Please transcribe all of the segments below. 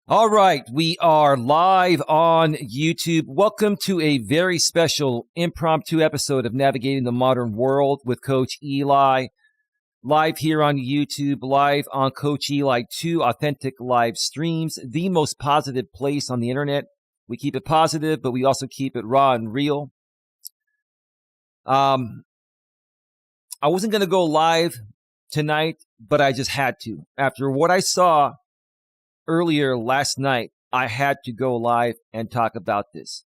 All right, we are live on YouTube. Welcome to a very special impromptu episode of Navigating the Modern World with Coach Eli. Live here on YouTube, live on Coach Eli 2 authentic live streams, the most positive place on the internet. We keep it positive, but we also keep it raw and real. I wasn't going to go live tonight, but I just had to. After what I saw earlier last night, I had to go live and talk about this.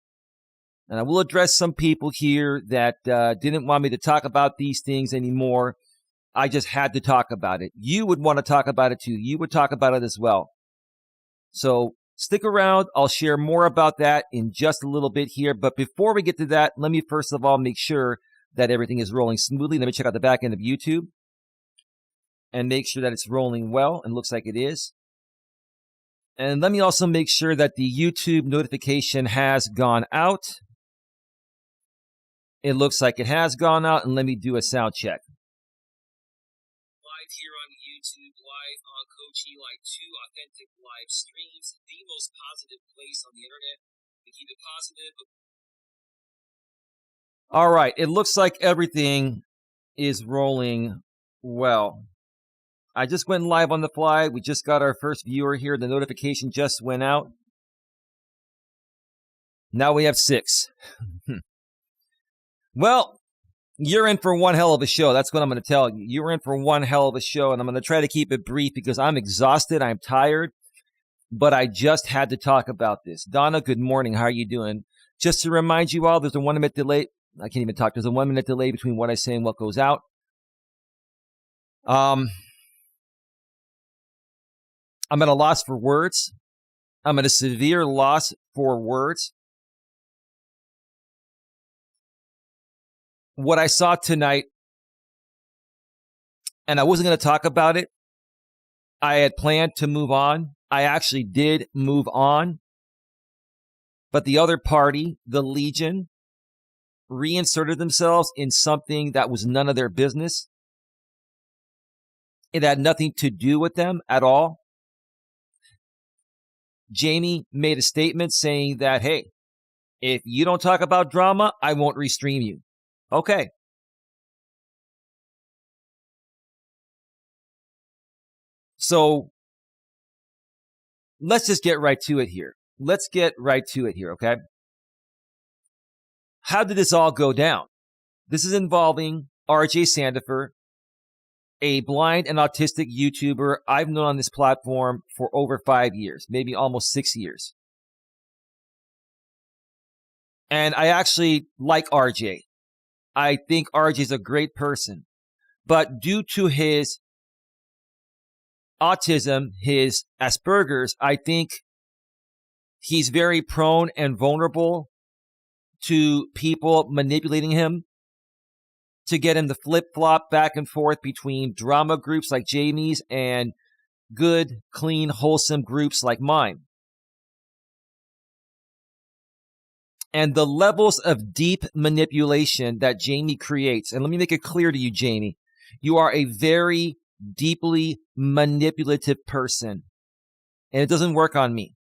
And I will address some people here that didn't want me to talk about these things anymore. I just had to talk about it. You would want to talk about it too. You would talk about it as well. So stick around. I'll share more about that in just a little bit here. But before we get to that, let me first of all make sure that everything is rolling smoothly. Let me check out the back end of YouTube and make sure that it's rolling well, and looks like it is. And let me also make sure that the YouTube notification has gone out. It looks like it has gone out, and let me do a sound check. Live here on YouTube, live on Coach Eli 2 authentic live streams, the most positive place on the internet. We keep it positive. All right, it looks like everything is rolling well. I just went live on the fly. We just got our first viewer here. The notification just went out. Now we have 6. Well, you're in for one hell of a show. That's what I'm going to tell you. You're in for one hell of a show, and I'm going to try to keep it brief because I'm exhausted. I'm tired, but I just had to talk about this. Donna, good morning. How are you doing? Just to remind you all, there's a 1 minute delay. I can't even talk. There's a 1 minute delay between what I say and what goes out. I'm at a loss for words. I'm at a severe loss for words. What I saw tonight, and I wasn't going to talk about it. I had planned to move on. I actually did move on. But the other party, the Legion, reinserted themselves in something that was none of their business. It had nothing to do with them at all. Jamie made a statement saying that, hey, if you don't talk about drama, I won't restream you. Okay. So let's just get right to it here. Okay? How did this all go down? This is involving RJ Sandifer, a blind and autistic YouTuber I've known on this platform for over 5 years, maybe almost 6 years. And I actually like RJ. I think RJ is a great person. But due to his autism, his Asperger's, I think he's very prone and vulnerable to people manipulating him to get him to flip-flop back and forth between drama groups like Jamie's and good, clean, wholesome groups like mine. And the levels of deep manipulation that Jamie creates, and let me make it clear to you, Jamie, you are a very deeply manipulative person, and it doesn't work on me.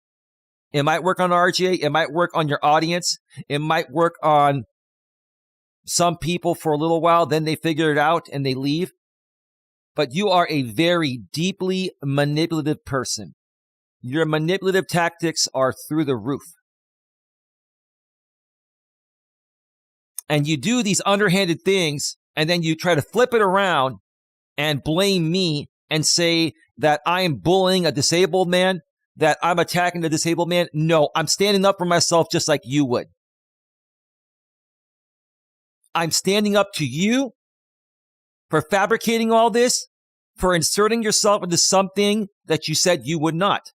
It might work on RJ, it might work on your audience, it might work on some people for a little while, then they figure it out and they leave. But you are a very deeply manipulative person. Your manipulative tactics are through the roof. And you do these underhanded things, and then you try to flip it around and blame me and say that I am bullying a disabled man, that I'm attacking a disabled man. No, I'm standing up for myself just like you would. I'm standing up to you for fabricating all this, for inserting yourself into something that you said you would not.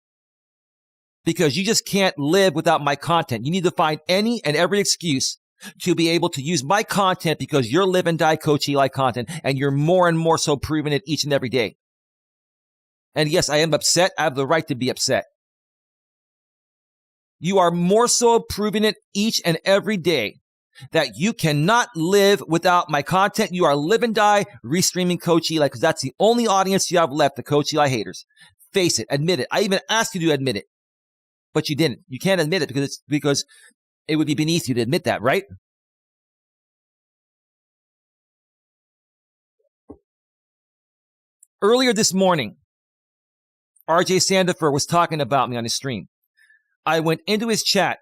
Because you just can't live without my content. You need to find any and every excuse to be able to use my content because you're live and die Coach Eli content, and you're more and more so proving it each and every day. And yes, I am upset. I have the right to be upset. You are more so proving it each and every day that you cannot live without my content. You are live and die restreaming Coach Eli because that's the only audience you have left, the Coach Eli haters. Face it, admit it. I even asked you to admit it. but you didn't. You can't admit it because it would be beneath you to admit that, right? Earlier this morning, RJ Sandifer was talking about me on his stream. I went into his chat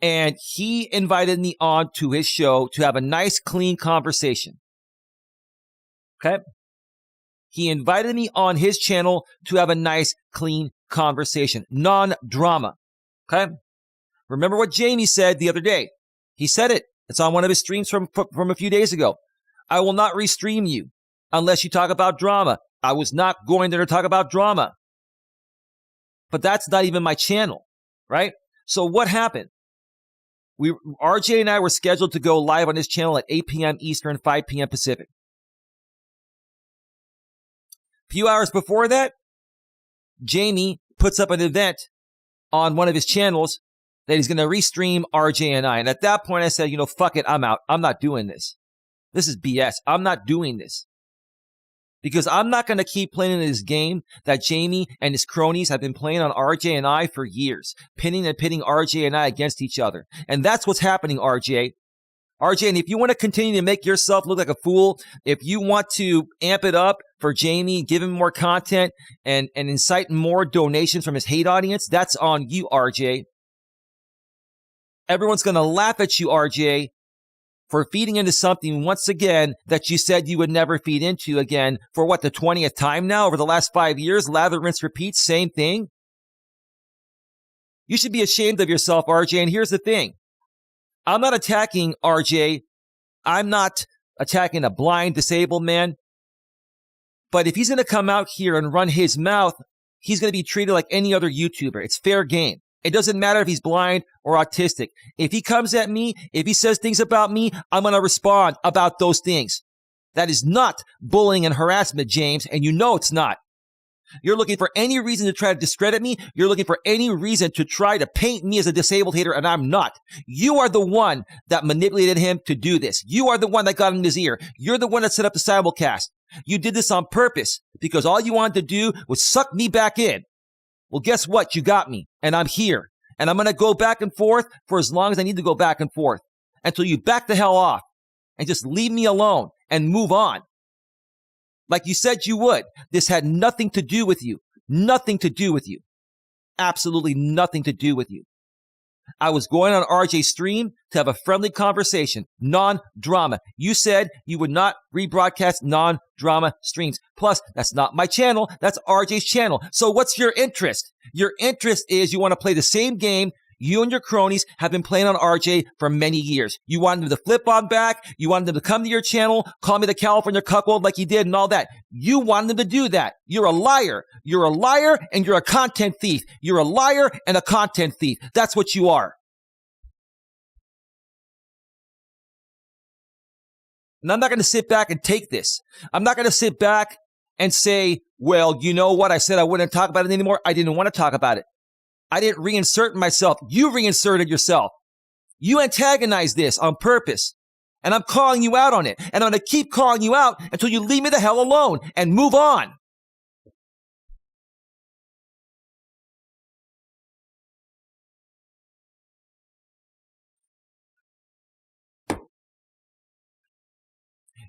and he invited me on to his show to have a nice, clean conversation. Okay? He invited me on his channel to have a nice, clean conversation. Non-drama. Okay? Remember what Jamie said the other day. He said it. It's on one of his streams from a few days ago. I will not restream you unless you talk about drama. I was not going there to talk about drama. But that's not even my channel, right? So what happened? RJ and I were scheduled to go live on his channel at 8 p.m. Eastern, 5 p.m. Pacific. A few hours before that, Jamie puts up an event on one of his channels that he's going to restream RJ and I. And at that point, I said, fuck it, I'm out. I'm not doing this. This is BS. I'm not doing this. Because I'm not going to keep playing this game that Jamie and his cronies have been playing on RJ and I for years, pitting RJ and I against each other. And that's what's happening, RJ. RJ, and if you want to continue to make yourself look like a fool, if you want to amp it up for Jamie, give him more content and incite more donations from his hate audience, that's on you, RJ. Everyone's going to laugh at you, RJ, for feeding into something once again that you said you would never feed into again for what, the 20th time now over the last 5 years? Lather, rinse, repeat, same thing. You should be ashamed of yourself, RJ. And here's the thing. I'm not attacking RJ. I'm not attacking a blind, disabled man. But if he's going to come out here and run his mouth, he's going to be treated like any other YouTuber. It's fair game. It doesn't matter if he's blind or autistic. If he comes at me, if he says things about me, I'm going to respond about those things. That is not bullying and harassment, James, and you know it's not. You're looking for any reason to try to discredit me. You're looking for any reason to try to paint me as a disabled hater, and I'm not. You are the one that manipulated him to do this. You are the one that got in his ear. You're the one that set up the simulcast. You did this on purpose because all you wanted to do was suck me back in. Well, guess what? You got me, and I'm here, and I'm going to go back and forth for as long as I need to go back and forth until you back the hell off and just leave me alone and move on. Like you said you would. This had nothing to do with you. Nothing to do with you. Absolutely nothing to do with you. I was going on RJ's stream to have a friendly conversation. Non-drama. You said you would not rebroadcast non-drama streams. Plus, that's not my channel. That's RJ's channel. So what's your interest? Your interest is you want to play the same game you and your cronies have been playing on RJ for many years. You wanted them to flip on back. You wanted them to come to your channel, call me the California cuckold like he did and all that. You wanted them to do that. You're a liar. You're a liar and you're a content thief. You're a liar and a content thief. That's what you are. And I'm not going to sit back and take this. I'm not going to sit back and say, well, you know what? I said I wouldn't talk about it anymore. I didn't want to talk about it. I didn't reinsert myself. You reinserted yourself. You antagonized this on purpose. And I'm calling you out on it. And I'm going to keep calling you out until you leave me the hell alone and move on.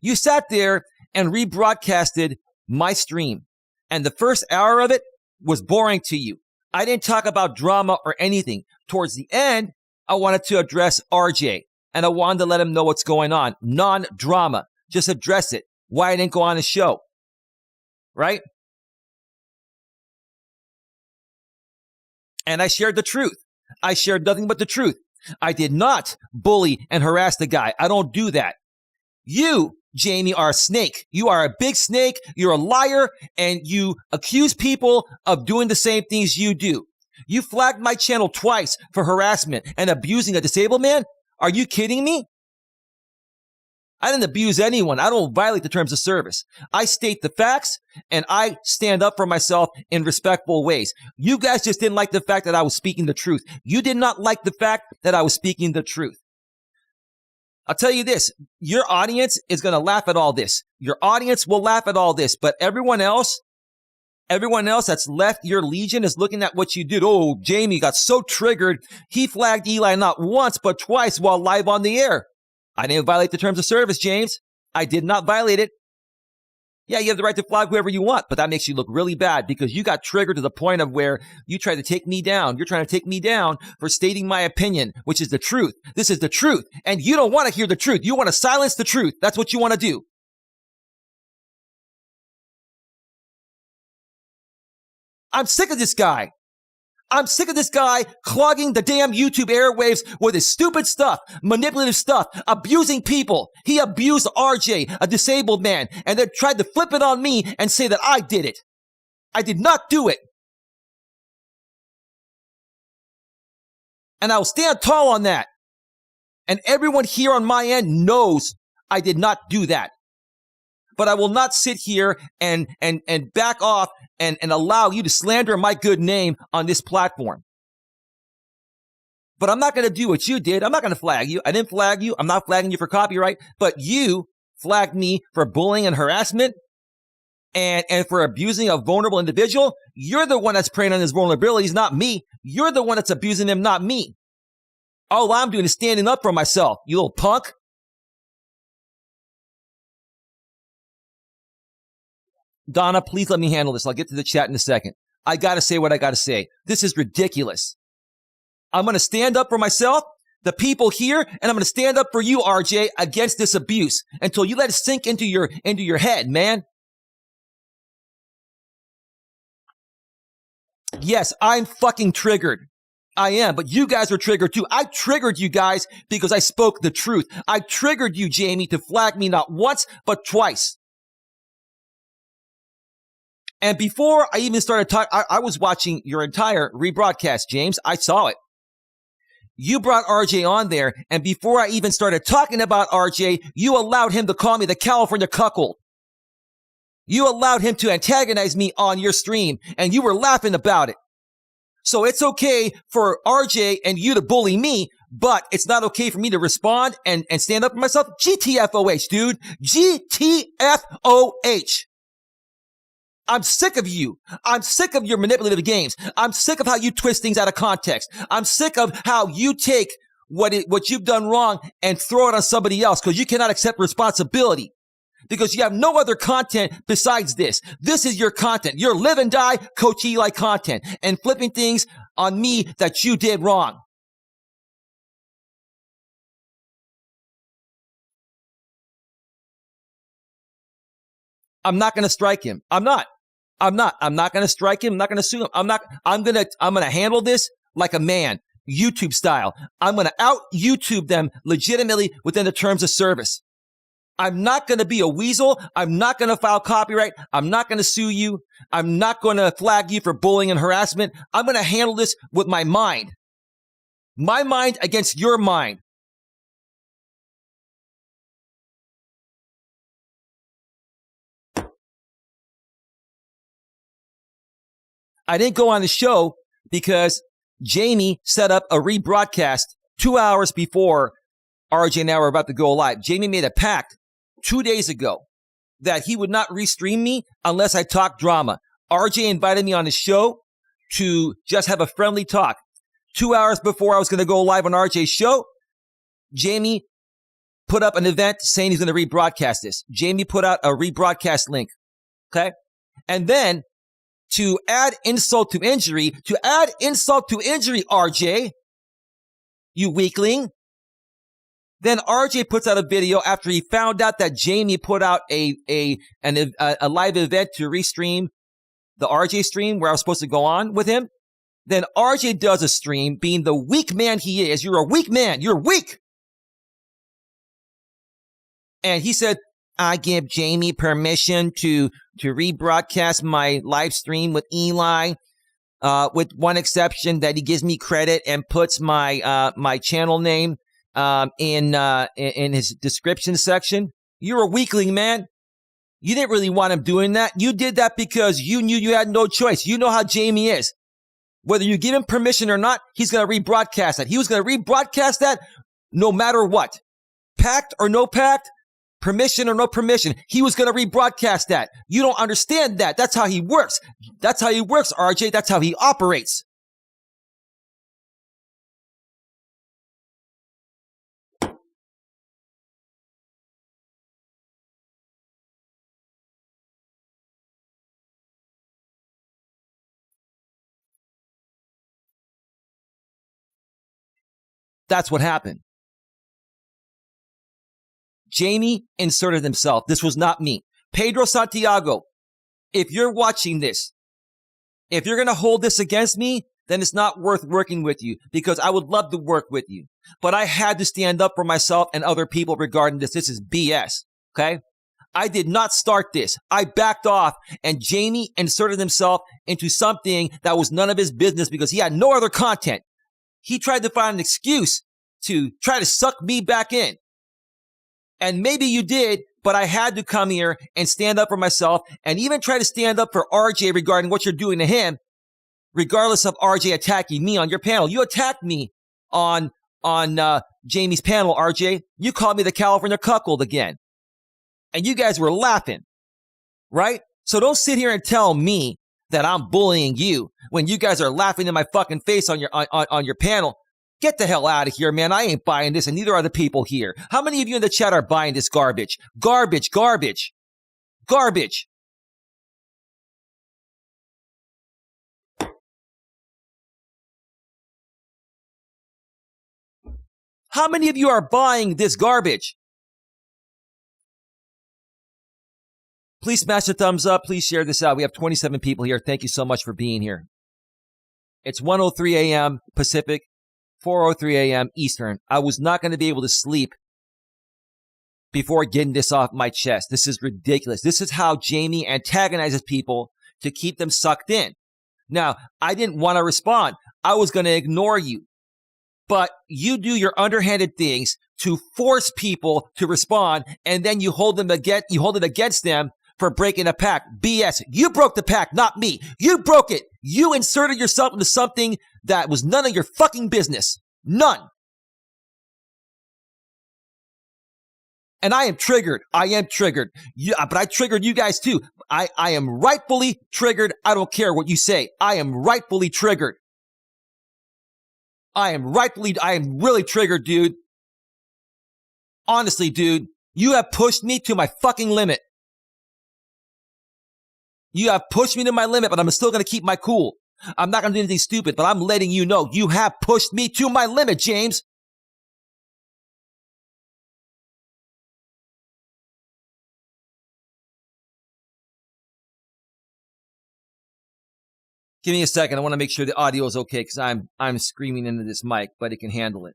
You sat there and rebroadcasted my stream. And the first hour of it was boring to you. I didn't talk about drama or anything. Towards the end, I wanted to address RJ. And I wanted to let him know what's going on. Non-drama. Just address it. Why I didn't go on his show. Right? And I shared the truth. I shared nothing but the truth. I did not bully and harass the guy. I don't do that. You, Jamie, are a snake. You are a big snake. You're a liar, and you accuse people of doing the same things you do. You flagged my channel twice for harassment and abusing a disabled man? Are you kidding me? I didn't abuse anyone. I don't violate the terms of service. I state the facts, and I stand up for myself in respectful ways. You guys just didn't like the fact that I was speaking the truth. You did not like the fact that I was speaking the truth. I'll tell you this, your audience is going to laugh at all this. Your audience will laugh at all this, but everyone else Everyone else that's left your legion is looking at what you did. Oh, Jamie got so triggered. He flagged Eli not once, but twice while live on the air. I didn't violate the terms of service, James. I did not violate it. Yeah, you have the right to flag whoever you want, but that makes you look really bad because you got triggered to the point of where you tried to take me down. You're trying to take me down for stating my opinion, which is the truth. This is the truth. And you don't want to hear the truth. You want to silence the truth. That's what you want to do. I'm sick of this guy. I'm sick of this guy clogging the damn YouTube airwaves with his stupid stuff, manipulative stuff, abusing people. He abused RJ, a disabled man, and then tried to flip it on me and say that I did it. I did not do it. And I will stand tall on that. And everyone here on my end knows I did not do that. But I will not sit here and back off and allow you to slander my good name on this platform. But I'm not going to do what you did. I'm not going to flag you. I didn't flag you. I'm not flagging you for copyright. But you flagged me for bullying and harassment and for abusing a vulnerable individual. You're the one that's preying on his vulnerabilities, not me. You're the one that's abusing him, not me. All I'm doing is standing up for myself, you little punk. Donna, please let me handle this. I'll get to the chat in a second. I got to say what I got to say. This is ridiculous. I'm going to stand up for myself, the people here, and I'm going to stand up for you, RJ, against this abuse until you let it sink into your head, man. Yes, I'm fucking triggered. I am, but you guys were triggered too. I triggered you guys because I spoke the truth. I triggered you, Jamie, to flag me not once, but twice. And before I even started talking, I was watching your entire rebroadcast, James. I saw it. You brought RJ on there, and before I even started talking about RJ, you allowed him to call me the California cuckold. You allowed him to antagonize me on your stream, and you were laughing about it. So it's okay for RJ and you to bully me, but it's not okay for me to respond and stand up for myself. GTFOH, dude. GTFOH. I'm sick of you. I'm sick of your manipulative games. I'm sick of how you twist things out of context. I'm sick of how you take what you've done wrong and throw it on somebody else because you cannot accept responsibility because you have no other content besides this. This is your content. Your live and die Coach Eli content and flipping things on me that you did wrong. I'm not going to strike him. I'm not going to strike him. I'm not going to sue him. I'm going to handle this like a man, YouTube style. I'm going to out YouTube them legitimately within the terms of service. I'm not going to be a weasel. I'm not going to file copyright. I'm not going to sue you. I'm not going to flag you for bullying and harassment. I'm going to handle this with my mind. My mind against your mind. I didn't go on the show because Jamie set up a rebroadcast 2 hours before RJ and I were about to go live. Jamie made a pact 2 days ago that he would not restream me unless I talked drama. RJ invited me on his show to just have a friendly talk. 2 hours before I was going to go live on RJ's show, Jamie put up an event saying he's going to rebroadcast this. Jamie put out a rebroadcast link. Okay? And then to add insult to injury, RJ, you weakling. Then RJ puts out a video after he found out that Jamie put out a live event to restream the RJ stream where I was supposed to go on with him. Then RJ does a stream being the weak man he is. You're a weak man. You're weak. And he said, I give Jamie permission to rebroadcast my live stream with Eli, with one exception that he gives me credit and puts my channel name in his description section. You're a weakling, man. You didn't really want him doing that. You did that because you knew you had no choice. You know how Jamie is. Whether you give him permission or not, he's going to rebroadcast that. He was going to rebroadcast that no matter what. Pact or no pact, Permission or no permission, he was going to rebroadcast that. You don't understand that. That's how he works. That's how he works, RJ. That's how he operates. That's what happened. Jamie inserted himself. This was not me. Pedro Santiago, if you're watching this, if you're going to hold this against me, then it's not worth working with you because I would love to work with you. But I had to stand up for myself and other people regarding this. This is BS, okay? I did not start this. I backed off and Jamie inserted himself into something that was none of his business because he had no other content. He tried to find an excuse to try to suck me back in. And maybe you did, but I had to come here and stand up for myself and even try to stand up for RJ regarding what you're doing to him, regardless of RJ attacking me on your panel. You attacked me on Jamie's panel, RJ. You called me the California cuckold again. And you guys were laughing, right? So don't sit here and tell me that I'm bullying you when you guys are laughing in my fucking face on your panel. Get the hell out of here, man. I ain't buying this, and neither are the people here. How many of you in the chat are buying this garbage? Garbage, garbage, garbage. How many of you are buying this garbage? Please smash the thumbs up. Please share this out. We have 27 people here. Thank you so much for being here. It's 1:03 a.m. Pacific, 4:03 a.m. Eastern. I was not going to be able to sleep before getting this off my chest. This is ridiculous. This is how Jamie antagonizes people to keep them sucked in. Now, I didn't want to respond. I was going to ignore you. But you do your underhanded things to force people to respond, and then you hold it against them for breaking a pact. BS. You broke the pact, not me. You broke it. You inserted yourself into something that was none of your fucking business. None. And I am triggered. I am triggered. But I triggered you guys too. I am rightfully triggered. I don't care what you say. I am rightfully triggered. I am really triggered, dude. Honestly, dude, you have pushed me to my fucking limit. You have pushed me to my limit, but I'm still going to keep my cool. I'm not going to do anything stupid, but I'm letting you know you have pushed me to my limit, James. Give me a second. I want to make sure the audio is okay because I'm screaming into this mic, but it can handle it.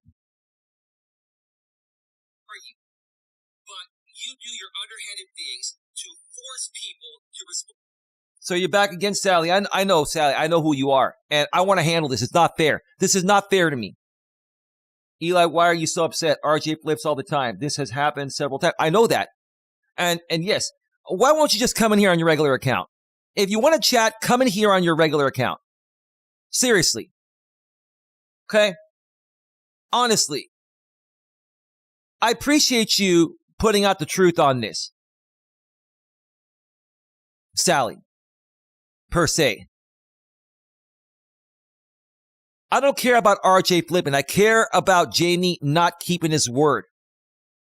But you do your underhanded things to force people to respond. So you're back again, Sally. I know, Sally. I know who you are, and I want to handle this. It's not fair. This is not fair to me. Eli, why are you so upset? RJ flips all the time. This has happened several times. I know that. And yes, why won't you just come in here on your regular account? If you want to chat, come in here on your regular account. Seriously. Okay? Honestly. I appreciate you putting out the truth on this. Sally. Per se. I don't care about RJ flipping. I care about Jamie not keeping his word.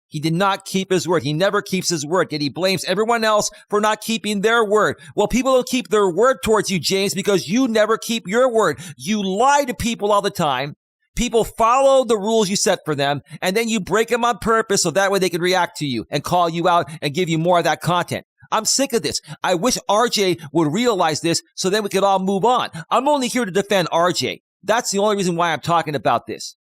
He did not keep his word. He never keeps his word, yet he blames everyone else for not keeping their word. Well, people don't keep their word towards you, James, because you never keep your word. You lie to people all the time. People follow the rules you set for them, and then you break them on purpose so that way they can react to you and call you out and give you more of that content. I'm sick of this. I wish RJ would realize this so then we could all move on. I'm only here to defend RJ. That's the only reason why I'm talking about this.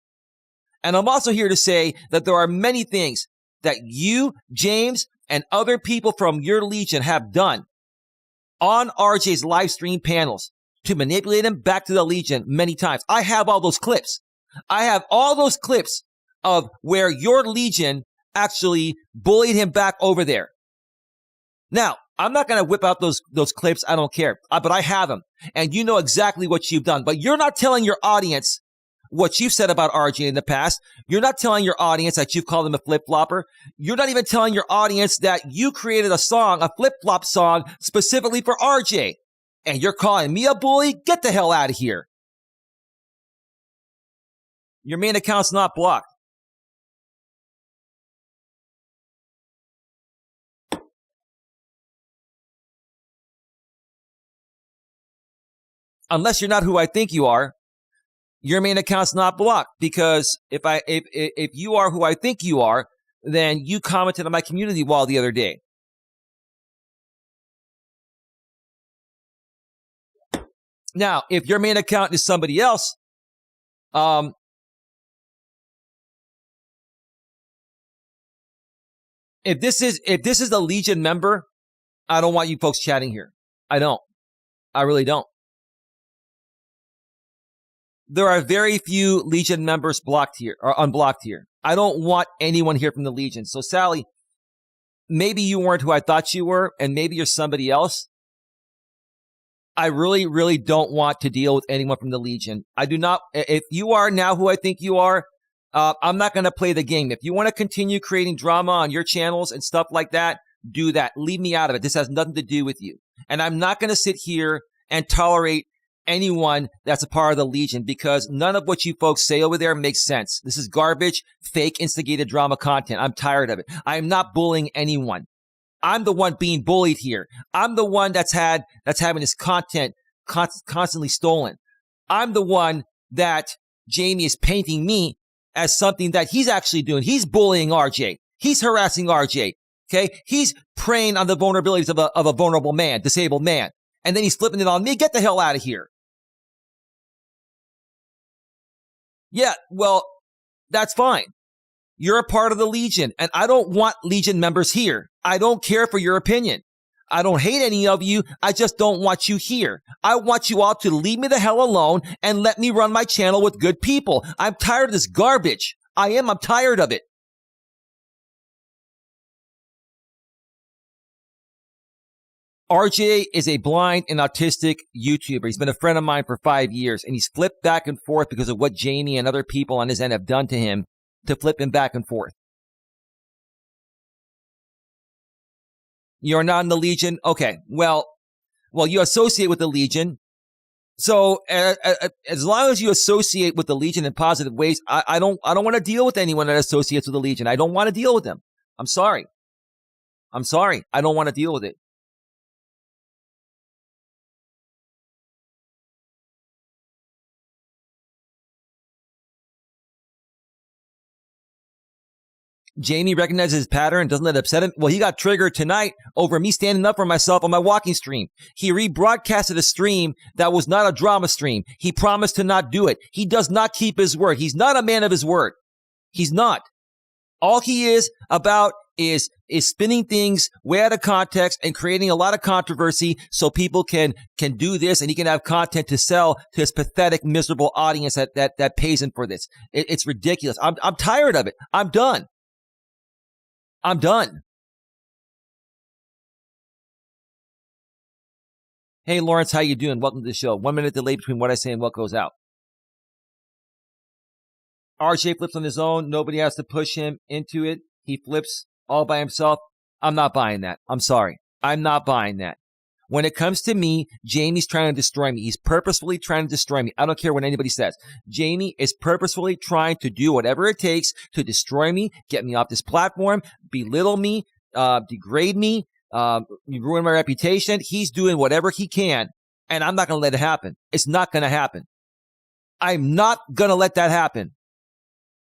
And I'm also here to say that there are many things that you, James, and other people from your Legion have done on RJ's live stream panels to manipulate him back to the Legion many times. I have all those clips. I have all those clips of where your Legion actually bullied him back over there. Now, I'm not going to whip out those clips. I don't care. But I have them. And you know exactly what you've done. But you're not telling your audience what you've said about RJ in the past. You're not telling your audience that you've called him a flip-flopper. You're not even telling your audience that you created a song, a flip-flop song, specifically for RJ. And you're calling me a bully? Get the hell out of here. Your main account's not blocked. Unless you're not who I think you are, your main account's not blocked. Because if you are who I think you are, then you commented on my community wall the other day. Now, if your main account is somebody else, if this is the Legion member, I don't want you folks chatting here. I don't. I really don't. There are very few Legion members blocked here or unblocked here. I don't want anyone here from the Legion. So Sally, maybe you weren't who I thought you were, and maybe you're somebody else. I really, really don't want to deal with anyone from the Legion. I do not. If you are now who I think you are, I'm not going to play the game. If you want to continue creating drama on your channels and stuff like that, do that. Leave me out of it. This has nothing to do with you. And I'm not going to sit here and tolerate anyone that's a part of the Legion, because none of what you folks say over there makes sense. This is garbage, fake, instigated drama content. I'm tired of it. I'm not bullying anyone. I'm the one being bullied here. I'm the one that's having his content constantly stolen. I'm the one that Jamie is painting me as something that he's actually doing. He's bullying RJ. He's harassing RJ. Okay? He's preying on the vulnerabilities of a vulnerable man, disabled man. And then he's flipping it on me. Get the hell out of here. Yeah, well, that's fine. You're a part of the Legion, and I don't want Legion members here. I don't care for your opinion. I don't hate any of you. I just don't want you here. I want you all to leave me the hell alone and let me run my channel with good people. I'm tired of this garbage. I'm tired of it. RJ is a blind and autistic YouTuber. He's been a friend of mine for 5 years, and he's flipped back and forth because of what Jamie and other people on his end have done to him to flip him back and forth. You're not in the Legion? Okay, well, you associate with the Legion. So as long as you associate with the Legion in positive ways, I don't want to deal with anyone that associates with the Legion. I don't want to deal with them. I'm sorry. I don't want to deal with it. Jamie recognizes his pattern and doesn't let it upset him. Well, he got triggered tonight over me standing up for myself on my walking stream. He rebroadcasted a stream that was not a drama stream. He promised to not do it. He does not keep his word. He's not a man of his word. He's not. All he is about is spinning things way out of context and creating a lot of controversy so people can do this and he can have content to sell to his pathetic, miserable audience that pays him for this. It's ridiculous. I'm tired of it. I'm done. Hey, Lawrence, how you doing? Welcome to the show. 1 minute delay between what I say and what goes out. RJ flips on his own. Nobody has to push him into it. He flips all by himself. I'm not buying that. I'm sorry. I'm not buying that. When it comes to me, Jamie's trying to destroy me. He's purposefully trying to destroy me. I don't care what anybody says. Jamie is purposefully trying to do whatever it takes to destroy me, get me off this platform, belittle me, degrade me, ruin my reputation. He's doing whatever he can, and I'm not going to let it happen. It's not going to happen. I'm not going to let that happen.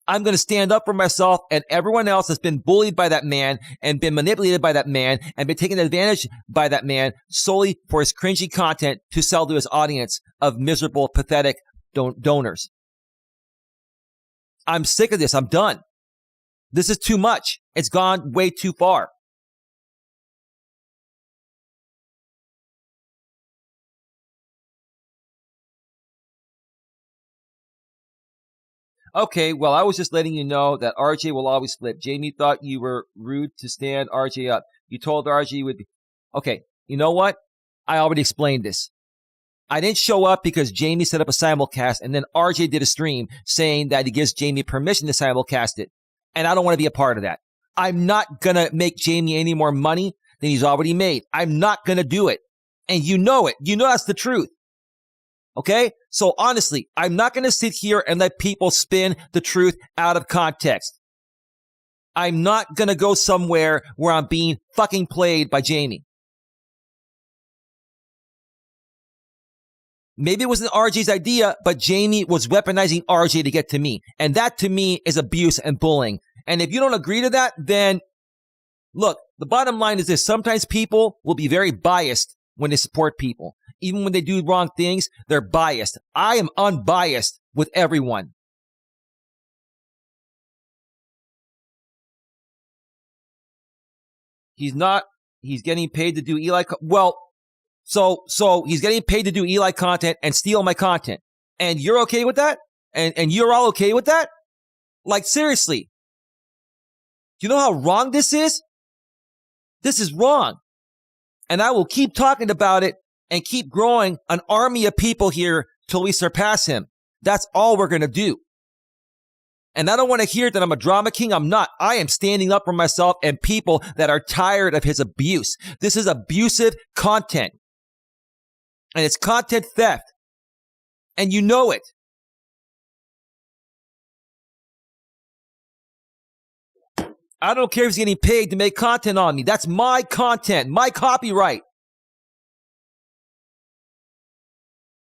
I'm going to stand up for myself and everyone else that's been bullied by that man and been manipulated by that man and been taken advantage by that man solely for his cringy content to sell to his audience of miserable, pathetic donors. I'm sick of this. I'm done. This is too much. It's gone way too far. Okay, well, I was just letting you know that RJ will always flip. Jamie thought you were rude to stand RJ up. You told RJ you would be. Okay, you know what? I already explained this. I didn't show up because Jamie set up a simulcast and then RJ did a stream saying that he gives Jamie permission to simulcast it. And I don't want to be a part of that. I'm not going to make Jamie any more money than he's already made. I'm not going to do it. And you know it. You know that's the truth. Okay? So honestly, I'm not going to sit here and let people spin the truth out of context. I'm not going to go somewhere where I'm being fucking played by Jamie. Maybe it wasn't RJ's idea, but Jamie was weaponizing RJ to get to me. And that to me is abuse and bullying. And if you don't agree to that, then look, the bottom line is this. Sometimes people will be very biased when they support people. Even when they do wrong things, they're biased. I am unbiased with everyone. He's getting paid to do Eli. So he's getting paid to do Eli content and steal my content. And you're okay with that? And you're all okay with that? Like, seriously. Do you know how wrong this is? This is wrong. And I will keep talking about it and keep growing an army of people here till we surpass him. That's all we're going to do. And I don't want to hear that I'm a drama king. I'm not. I am standing up for myself and people that are tired of his abuse. This is abusive content. And it's content theft. And you know it. I don't care if he's getting paid to make content on me. That's my content, my copyright.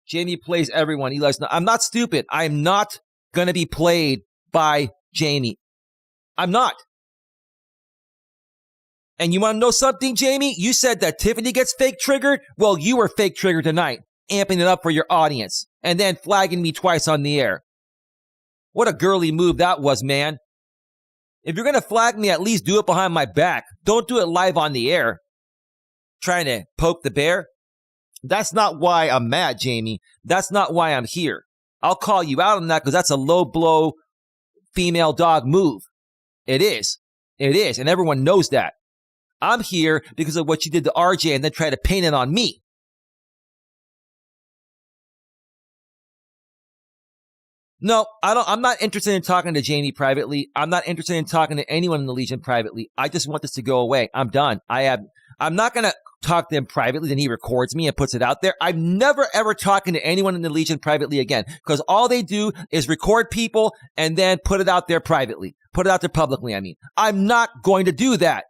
Jamie plays everyone. Elias, I'm not stupid. I'm not going to be played by Jamie. I'm not. And you want to know something, Jamie? You said that Tiffany gets fake triggered. Well, you were fake triggered tonight, amping it up for your audience, and then flagging me twice on the air. What a girly move that was, man. If you're going to flag me, at least do it behind my back. Don't do it live on the air. Trying to poke the bear. That's not why I'm mad, Jamie. That's not why I'm here. I'll call you out on that because that's a low blow female dog move. It is. It is. And everyone knows that. I'm here because of what you did to RJ and then try to paint it on me. No, I'm not interested in talking to Jamie privately. I'm not interested in talking to anyone in the Legion privately. I just want this to go away. I'm done. I'm not going to talk to him privately. Then he records me and puts it out there. I'm never, ever talking to anyone in the Legion privately again because all they do is record people and then put it out there privately. Put it out there publicly, I mean. I'm not going to do that.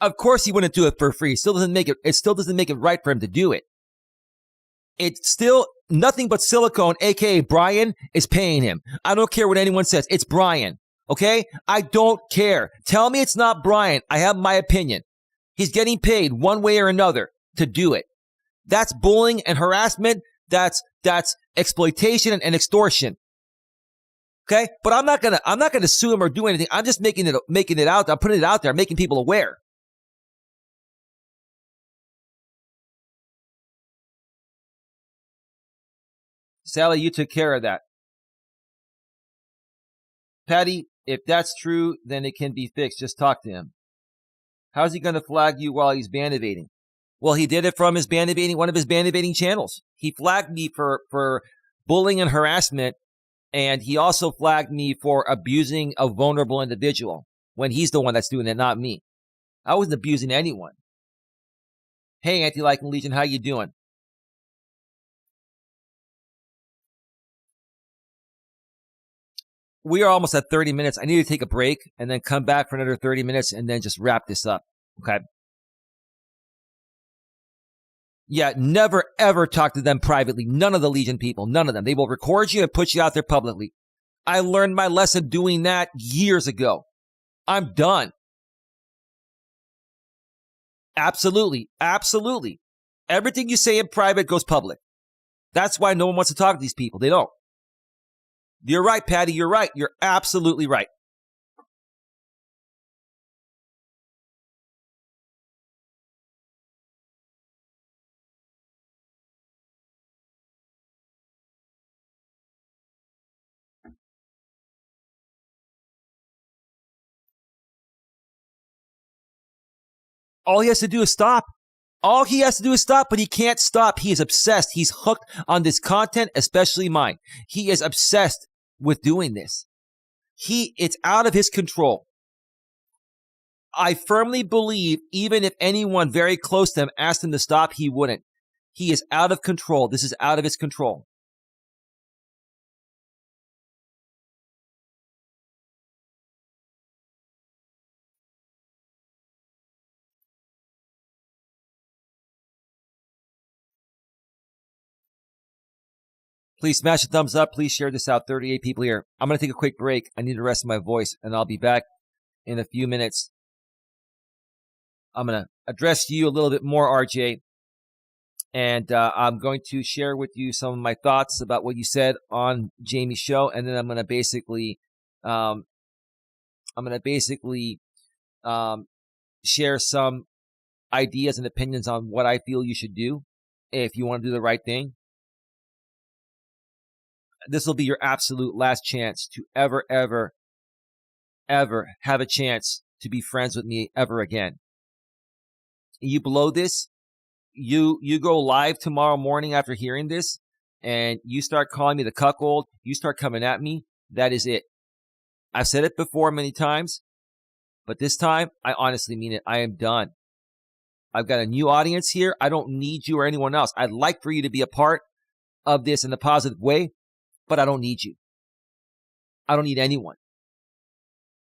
Of course he wouldn't do it for free. It still doesn't make it right for him to do it. It's still nothing but Silicone, aka Brian, is paying him. I don't care what anyone says. It's Brian. Okay? I don't care. Tell me it's not Brian. I have my opinion. He's getting paid one way or another to do it. That's bullying and harassment. That's exploitation and extortion. Okay? But I'm not gonna sue him or do anything. I'm just making it out. I'm putting it out there, making people aware. Sally, you took care of that. Patty, if that's true, then it can be fixed. Just talk to him. How's he going to flag you while he's band evading? Well, he did it from his band evading, one of his band evading channels. He flagged me for bullying and harassment, and he also flagged me for abusing a vulnerable individual when he's the one that's doing it, not me. I wasn't abusing anyone. Hey, Anti-Liking Legion, how you doing? We are almost at 30 minutes. I need to take a break and then come back for another 30 minutes and then just wrap this up. Okay? Yeah, never, ever talk to them privately. None of the Legion people. None of them. They will record you and put you out there publicly. I learned my lesson doing that years ago. I'm done. Absolutely. Absolutely. Everything you say in private goes public. That's why no one wants to talk to these people. They don't. You're right, Patty. You're right. You're absolutely right. All he has to do is stop. All he has to do is stop, but he can't stop. He is obsessed. He's hooked on this content, especially mine. He is obsessed with doing this. It's out of his control. I firmly believe even if anyone very close to him asked him to stop, he wouldn't. He is out of control. This is out of his control. Please smash the thumbs up. Please share this out. 38 people here. I'm going to take a quick break. I need to rest my voice, and I'll be back in a few minutes. I'm going to address you a little bit more, RJ. And I'm going to share with you some of my thoughts about what you said on Jamie's show. And then I'm going to basically share some ideas and opinions on what I feel you should do if you want to do the right thing. This will be your absolute last chance to ever have a chance to be friends with me ever again. You blow this, you go live tomorrow morning after hearing this, and you start calling me the cuckold, you start coming at me, that is it. I've said it before many times, but this time, I honestly mean it. I am done. I've got a new audience here. I don't need you or anyone else. I'd like for you to be a part of this in a positive way, but I don't need you. I don't need anyone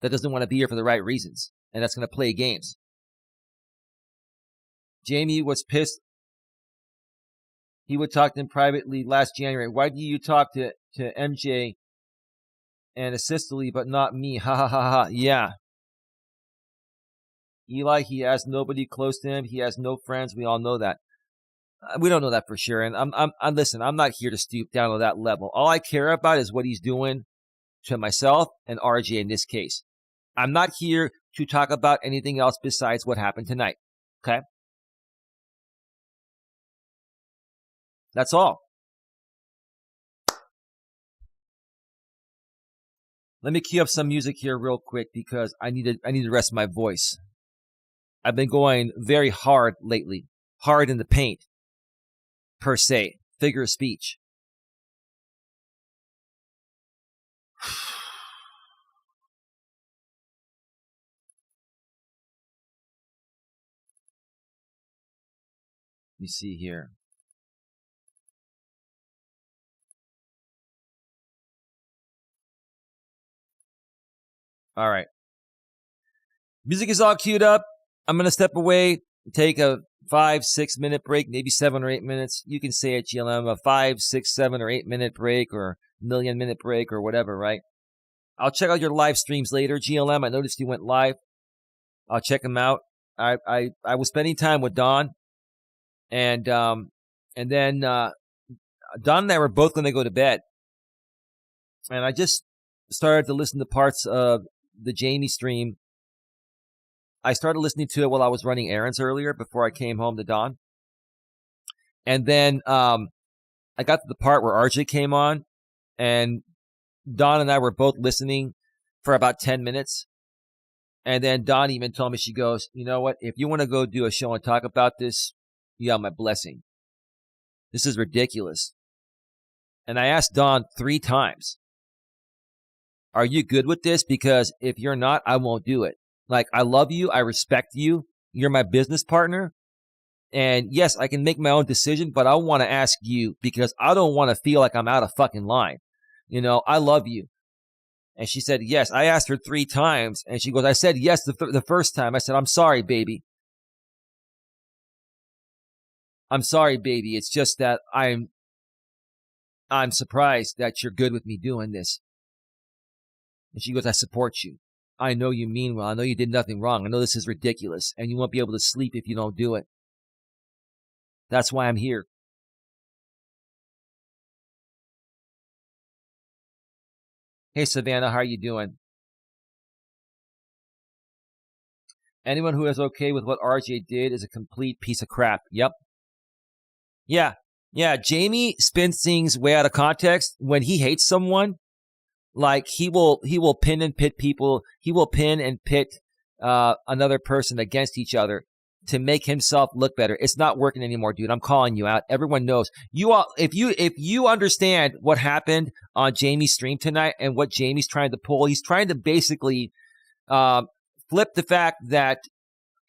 that doesn't want to be here for the right reasons and that's going to play games. Jamie was pissed. He would talk to him privately last January. Why do you talk to MJ and Assistly, but not me? Ha ha ha ha. Yeah. Eli, he has nobody close to him. He has no friends. We all know that. We don't know that for sure. And listen, I'm not here to stoop down to that level. All I care about is what he's doing to myself and RJ in this case. I'm not here to talk about anything else besides what happened tonight. Okay? That's all. Let me cue up some music here real quick because I need to rest my voice. I've been going very hard lately. Hard in the paint. Per se. Figure of speech. Let me see here. All right. Music is all queued up. I'm going to step away, take a 5-6 minute break, maybe 7 or 8 minutes. You can say at GLM a 5, 6, 7 or 8 minute break or million minute break or whatever, right? I'll check out your live streams later. GLM, I noticed you went live. I'll check them out. I was spending time with Don, and then Don and I were both going to go to bed, and I just started to listen to parts of the Jamie stream. I started listening to it while I was running errands earlier before I came home to Don. And then I got to the part where RJ came on, and Don and I were both listening for about 10 minutes. And then Don even told me, she goes, you know what? If you want to go do a show and talk about this, you have my blessing. This is ridiculous. And I asked Don 3 times, are you good with this? Because if you're not, I won't do it. Like, I love you. I respect you. You're my business partner. And yes, I can make my own decision, but I want to ask you because I don't want to feel like I'm out of fucking line. You know, I love you. And she said, yes. I asked her 3 times. And she goes, I said yes the first time. I said, I'm sorry, baby. I'm sorry, baby. It's just that I'm surprised that you're good with me doing this. And she goes, I support you. I know you mean well. I know you did nothing wrong. I know this is ridiculous. And you won't be able to sleep if you don't do it. That's why I'm here. Hey, Savannah, how are you doing? Anyone who is okay with what RJ did is a complete piece of crap. Yep. Yeah. Jamie spins things way out of context. When he hates someone, like he will pin and pit people. He will pin and pit another person against each other. to make himself look better. It's not working anymore, dude. I'm calling you out. Everyone knows. You all, if you understand what happened on Jamie's stream tonight and what Jamie's trying to pull, he's trying to basically flip the fact that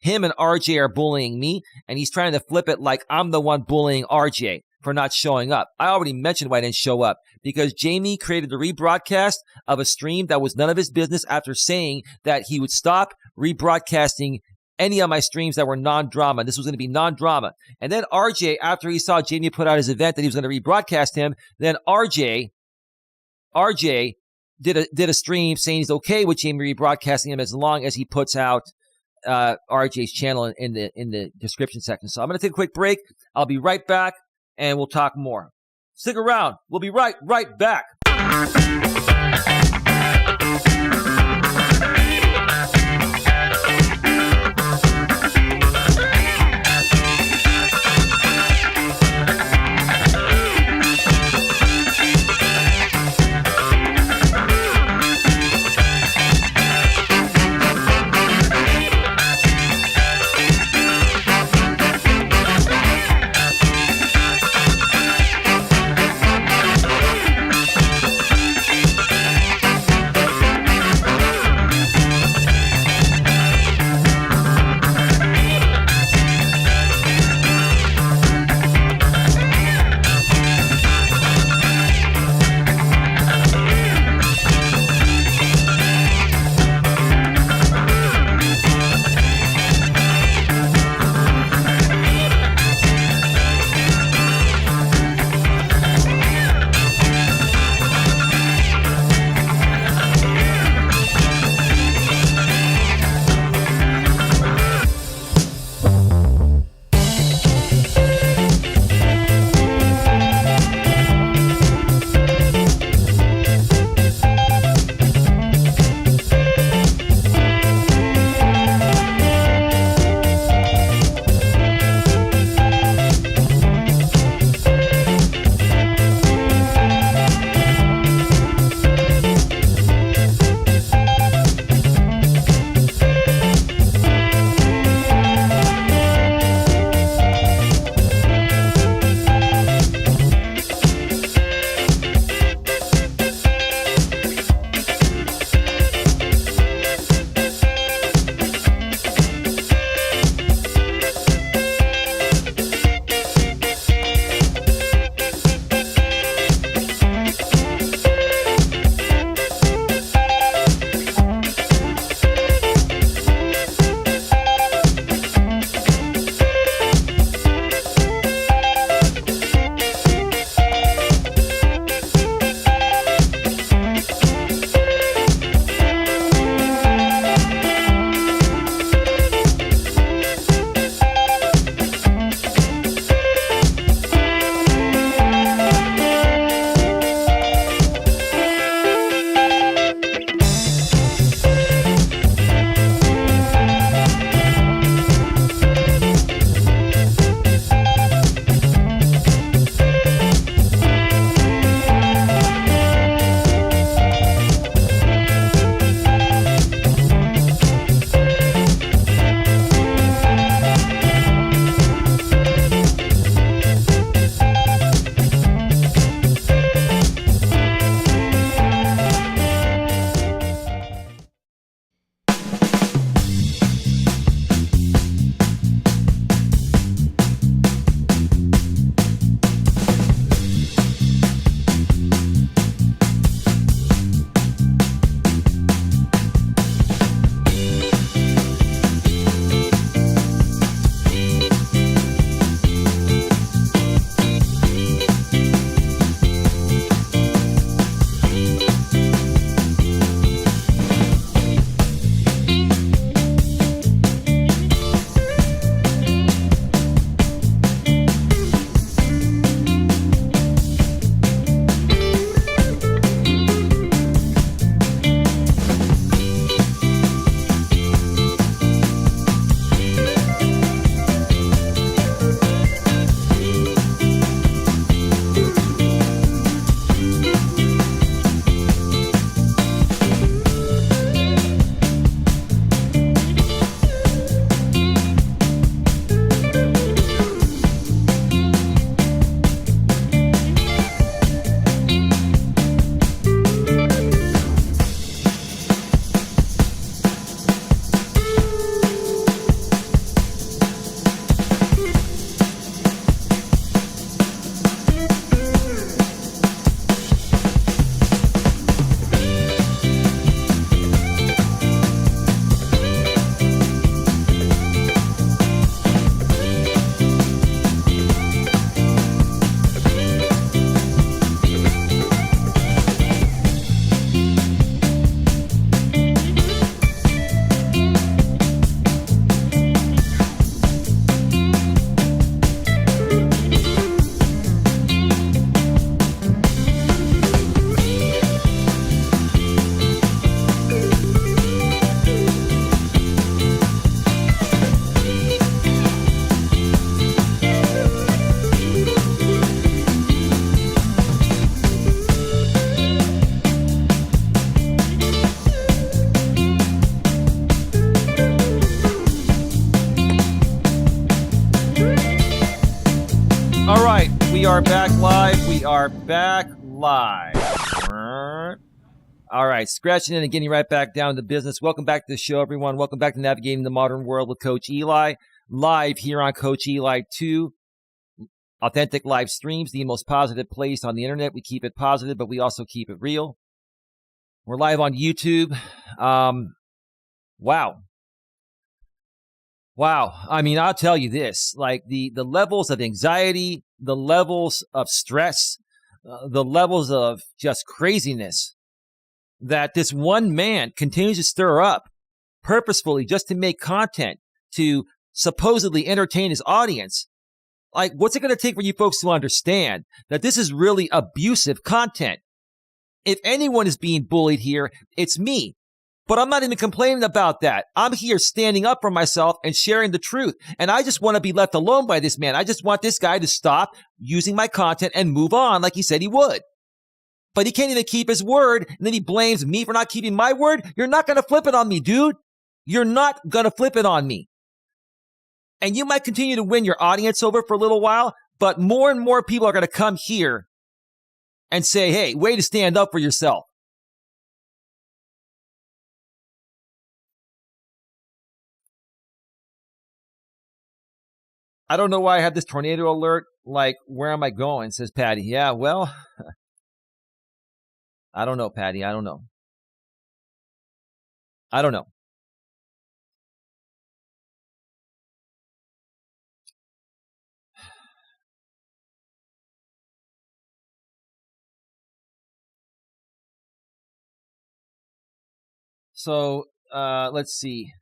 him and RJ are bullying me, and he's trying to flip it like I'm the one bullying RJ for not showing up. I already mentioned why I didn't show up, because Jamie created a rebroadcast of a stream that was none of his business after saying that he would stop rebroadcasting any of my streams that were non-drama. This was going to be non-drama. And then RJ, after he saw Jamie put out his event that he was going to rebroadcast him, then RJ did a stream saying he's okay with Jamie rebroadcasting him as long as he puts out RJ's channel in the description section. So I'm going to take a quick break. I'll be right back, and we'll talk more. Stick around. We'll be right back. are back live. We are back live. All right, scratching in and getting right back down to business. Welcome back to the show, everyone. Welcome back to Navigating the Modern World with Coach Eli. Live here on Coach Eli 2. Authentic live streams, the most positive place on the internet. We keep it positive, but we also keep it real. We're live on YouTube. Wow. I mean, I'll tell you this, like the levels of anxiety, the levels of stress, the levels of just craziness that this one man continues to stir up purposefully just to make content to supposedly entertain his audience. Like, what's it going to take for you folks to understand that this is really abusive content? If anyone is being bullied here, it's me. But I'm not even complaining about that. I'm here standing up for myself and sharing the truth. And I just want to be left alone by this man. I just want this guy to stop using my content and move on like he said he would. But he can't even keep his word, and then he blames me for not keeping my word. You're not going to flip it on me, dude. You're not going to flip it on me. And you might continue to win your audience over for a little while, but more and more people are going to come here and say, hey, way to stand up for yourself. I don't know why I have this tornado alert. Like, where am I going? Says Patty. Yeah, well, I don't know, Patty. I don't know. So, let's see.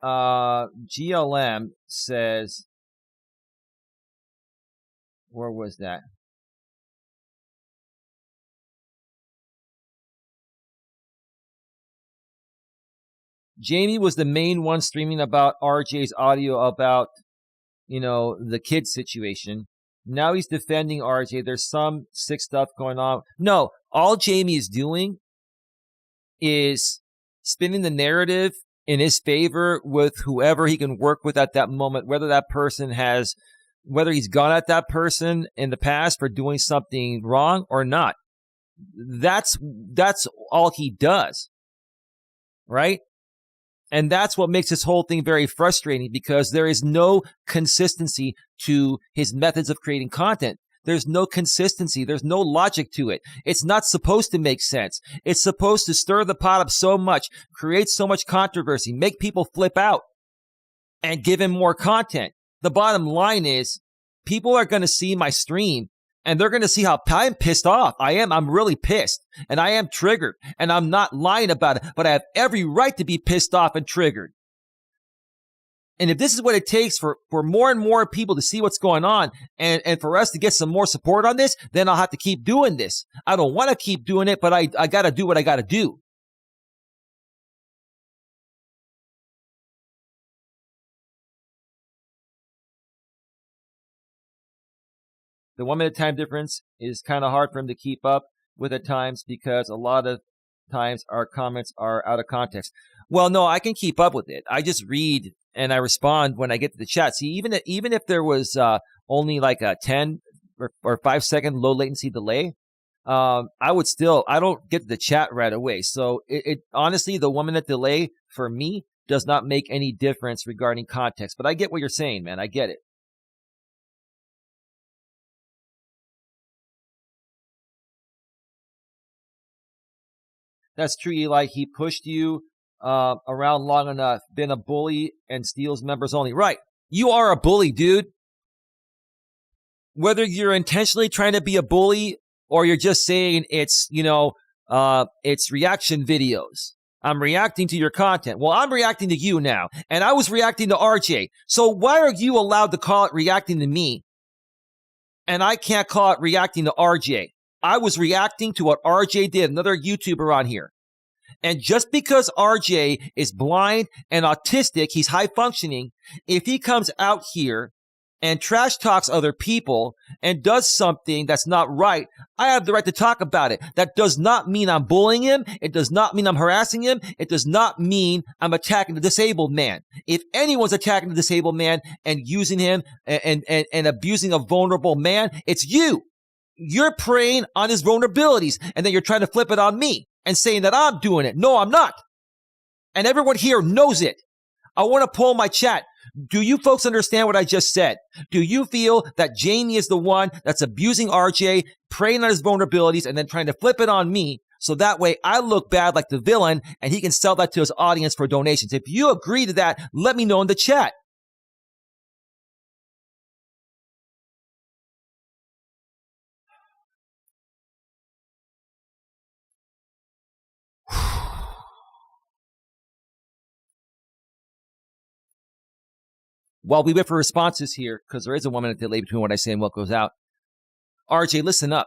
GLM says, where was that? Jamie was the main one streaming about RJ's audio about, the kid situation. Now he's defending RJ. There's some sick stuff going on. No, all Jamie is doing is spinning the narrative in his favor with whoever he can work with at that moment, whether he's gone at that person in the past for doing something wrong or not. That's all he does, right? And that's what makes this whole thing very frustrating, because there is no consistency to his methods of creating content. There's no consistency. There's no logic to it. It's not supposed to make sense. It's supposed to stir the pot up so much, create so much controversy, make people flip out, and give him more content. The bottom line is, people are going to see my stream, and they're going to see how I'm pissed off. I'm really pissed, and I am triggered, and I'm not lying about it, but I have every right to be pissed off and triggered. And if this is what it takes for more and more people to see what's going on and for us to get some more support on this, then I'll have to keep doing this. I don't want to keep doing it, but I got to do what I got to do. The 1 minute time difference is kind of hard for him to keep up with at times, because a lot of times our comments are out of context. Well, no, I can keep up with it. I just read and I respond when I get to the chat. See, even if there was only like a 10 or 5 second low latency delay, I don't get to the chat right away. So it honestly, the 1 minute delay for me does not make any difference regarding context. But I get what you're saying, man. I get it. That's true, Eli. He pushed you around long enough, been a bully, and steals members only. Right. You are a bully, dude. Whether you're intentionally trying to be a bully or you're just saying it's reaction videos. I'm reacting to your content. Well, I'm reacting to you now, and I was reacting to RJ. So why are you allowed to call it reacting to me, and I can't call it reacting to RJ? I was reacting to what RJ did, another YouTuber on here. And just because RJ is blind and autistic, he's high functioning, if he comes out here and trash talks other people and does something that's not right, I have the right to talk about it. That does not mean I'm bullying him. It does not mean I'm harassing him. It does not mean I'm attacking the disabled man. If anyone's attacking the disabled man and using him and abusing a vulnerable man, it's you. You're preying on his vulnerabilities, and then you're trying to flip it on me and saying that I'm doing it. No, I'm not. And everyone here knows it. I want to poll my chat. Do you folks understand what I just said? Do you feel that Jamie is the one that's abusing RJ, preying on his vulnerabilities, and then trying to flip it on me so that way I look bad like the villain and he can sell that to his audience for donations? If you agree to that, let me know in the chat. While we wait for responses here, because there is a 1 minute delay between what I say and what goes out. RJ, listen up.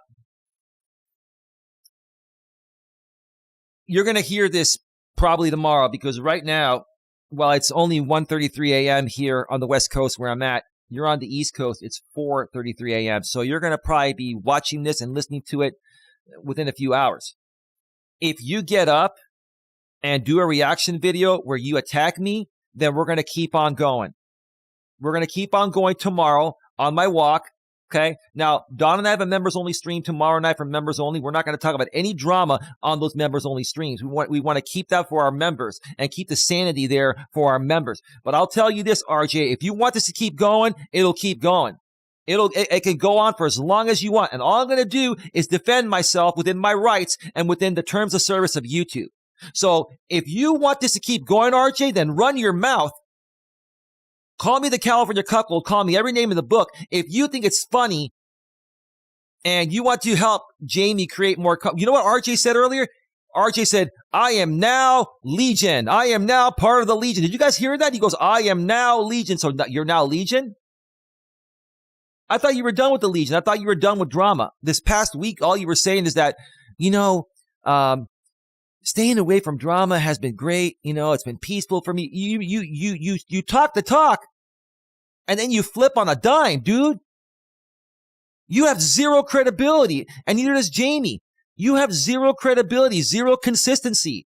You're going to hear this probably tomorrow, because right now, while it's only 1:33 a.m. here on the West Coast where I'm at, you're on the East Coast, it's 4:33 a.m. So you're going to probably be watching this and listening to it within a few hours. If you get up and do a reaction video where you attack me, then we're going to keep on going. We're going to keep on going tomorrow on my walk, okay? Now, Dawn and I have a members-only stream tomorrow night for members only. We're not going to talk about any drama on those members-only streams. We want to keep that for our members and keep the sanity there for our members. But I'll tell you this, RJ, if you want this to keep going, it'll keep going. It can go on for as long as you want. And all I'm going to do is defend myself within my rights and within the terms of service of YouTube. So if you want this to keep going, RJ, then run your mouth. Call me the California Cuckold. Call me every name in the book. If you think it's funny and you want to help Jamie create more, you know what RJ said earlier? RJ said, I am now Legion. I am now part of the Legion. Did you guys hear that? He goes, I am now Legion. So you're now Legion? I thought you were done with the Legion. I thought you were done with drama. This past week, all you were saying is that, staying away from drama has been great. It's been peaceful for me. You talk the talk, and then you flip on a dime, dude. You have zero credibility, and neither does Jamie. You have zero credibility, zero consistency.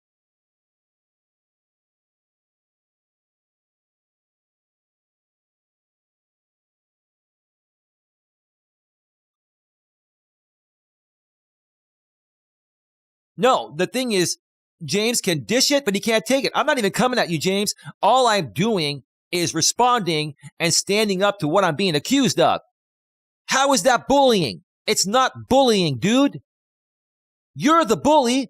No, the thing is, James can dish it, but he can't take it. I'm not even coming at you, James. All I'm doing is responding and standing up to what I'm being accused of. How is that bullying? It's not bullying, dude. You're the bully.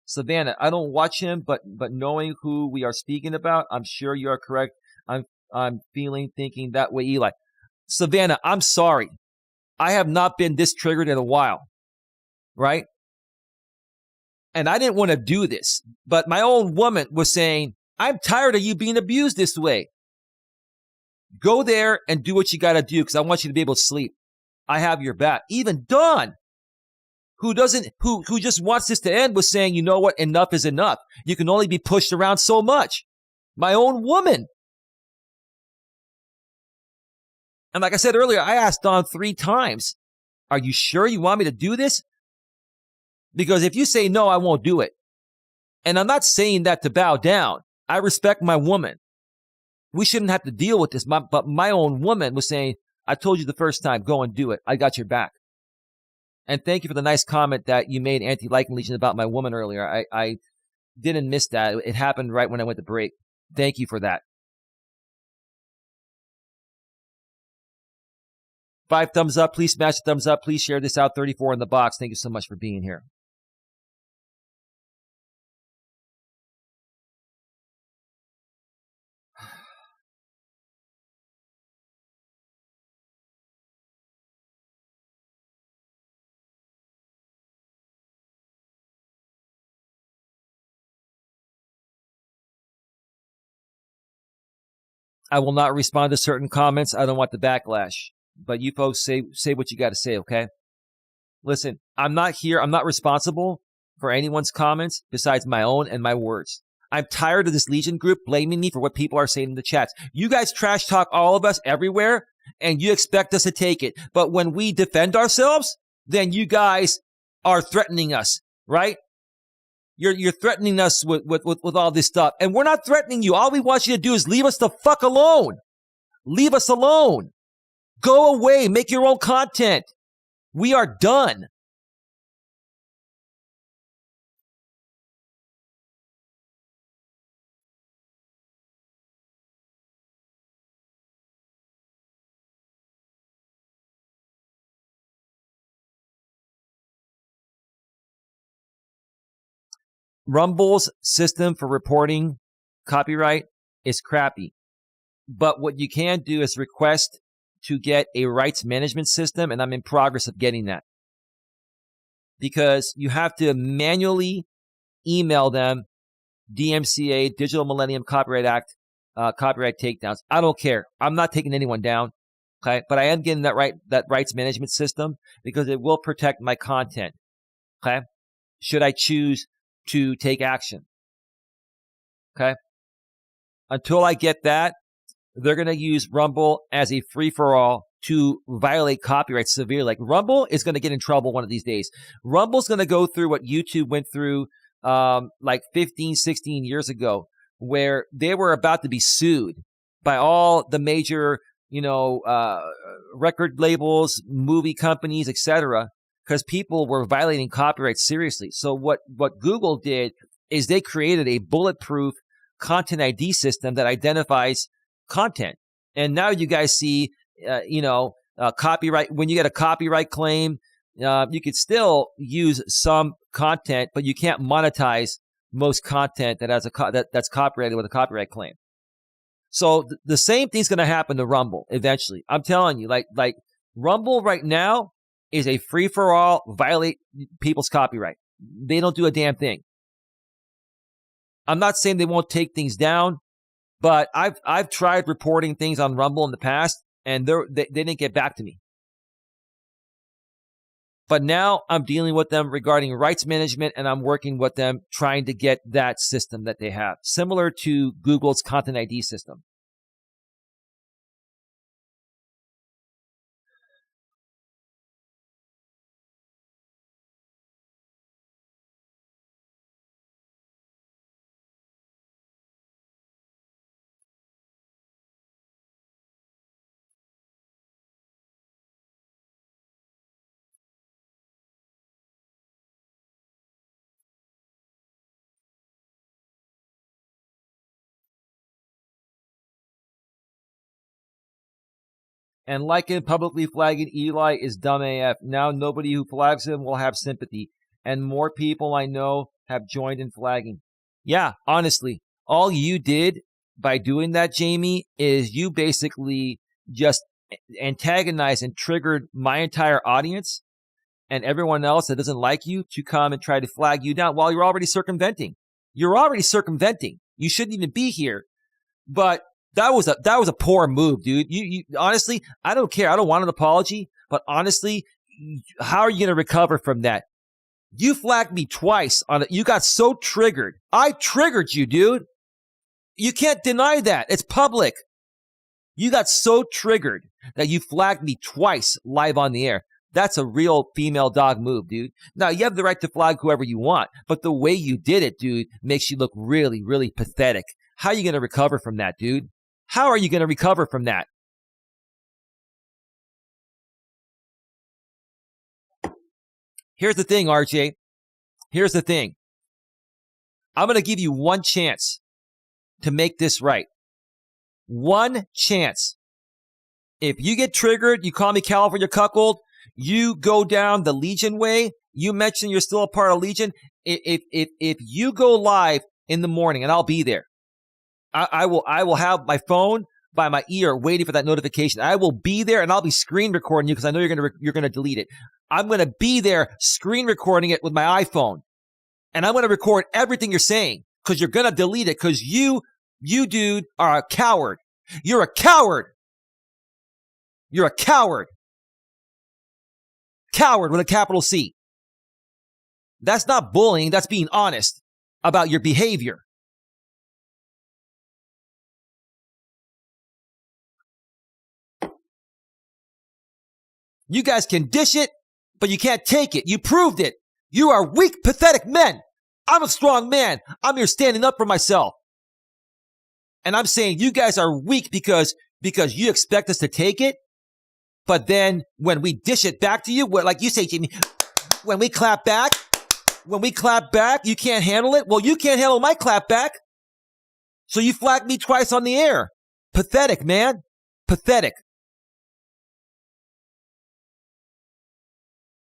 Savannah, I don't watch him, but knowing who we are speaking about, I'm sure you are correct. I'm thinking that way, Eli. Savannah, I'm sorry. I have not been this triggered in a while, right? And I didn't want to do this, but my own woman was saying, I'm tired of you being abused this way. Go there and do what you got to do, because I want you to be able to sleep. I have your back. Even Dawn, who just wants this to end, was saying, you know what? Enough is enough. You can only be pushed around so much. My own woman. And like I said earlier, I asked Dawn 3 times, are you sure you want me to do this? Because if you say no, I won't do it. And I'm not saying that to bow down. I respect my woman. We shouldn't have to deal with this. But my own woman was saying, I told you the first time, go and do it. I got your back. And thank you for the nice comment that you made, Anti-Liking Legion, about my woman earlier. I didn't miss that. It happened right when I went to break. Thank you for that. 5 thumbs up. Please smash the thumbs up. Please share this out. 34 in the box. Thank you so much for being here. I will not respond to certain comments. I don't want the backlash. But you folks say what you got to say, okay? Listen, I'm not here. I'm not responsible for anyone's comments besides my own and my words. I'm tired of this Legion group blaming me for what people are saying in the chats. You guys trash talk all of us everywhere, and you expect us to take it. But when we defend ourselves, then you guys are threatening us, right? You're threatening us with all this stuff. And we're not threatening you. All we want you to do is leave us the fuck alone. Leave us alone. Go away. Make your own content. We are done. Rumble's system for reporting copyright is crappy. But what you can do is request to get a rights management system, and I'm in progress of getting that. Because you have to manually email them DMCA, Digital Millennium Copyright Act, copyright takedowns. I don't care. I'm not taking anyone down. Okay, but I am getting that rights management system because it will protect my content. Okay, should I choose to take action? Okay, until I get that, they're going to use Rumble as a free-for-all to violate copyright severely. Like, Rumble is going to get in trouble one of these days. Rumble's going to go through what YouTube went through like 15, 16 years ago, where they were about to be sued by all the major, record labels, movie companies, etc., because people were violating copyright seriously. So what Google did is they created a bulletproof content ID system that identifies content. And now you guys see, copyright. When you get a copyright claim, you could still use some content, but you can't monetize most content that has that's copyrighted with a copyright claim. So the same thing's going to happen to Rumble eventually. I'm telling you, like Rumble right now is a free for all, violate people's copyright. They don't do a damn thing. I'm not saying they won't take things down, but I've tried reporting things on Rumble in the past, and they didn't get back to me. But now I'm dealing with them regarding rights management, and I'm working with them trying to get that system that they have, similar to Google's Content ID system. And liking publicly flagging Eli is dumb AF. Now nobody who flags him will have sympathy. And more people I know have joined in flagging. Yeah, honestly, all you did by doing that, Jamie, is you basically just antagonized and triggered my entire audience and everyone else that doesn't like you to come and try to flag you down while you're already circumventing. You're already circumventing. You shouldn't even be here. But that was a poor move, dude. You honestly, I don't care. I don't want an apology, but honestly, how are you going to recover from that? You flagged me twice on it. You got so triggered. I triggered you, dude. You can't deny that. It's public. You got so triggered that you flagged me twice live on the air. That's a real female dog move, dude. Now, you have the right to flag whoever you want, but the way you did it, dude, makes you look really, really pathetic. How are you going to recover from that, dude? How are you going to recover from that? Here's the thing, RJ. Here's the thing. I'm going to give you one chance to make this right. One chance. If you get triggered, you call me California Cuckold, you go down the Legion way, you mention you're still a part of Legion, if you go live in the morning, and I'll be there, I will have my phone by my ear waiting for that notification. I will be there, and I'll be screen recording you because I know you're gonna delete it. I'm gonna be there screen recording it with my iPhone, and I'm gonna record everything you're saying because you're gonna delete it because you dude are a coward. You're a coward. You're a coward. Coward with a capital C. That's not bullying. That's being honest about your behavior. You guys can dish it, but you can't take it. You proved it. You are weak, pathetic men. I'm a strong man. I'm here standing up for myself. And I'm saying you guys are weak because you expect us to take it. But then when we dish it back to you, like you say, Jamie, when we clap back, you can't handle it. Well, you can't handle my clap back. So you flagged me twice on the air. Pathetic, man. Pathetic.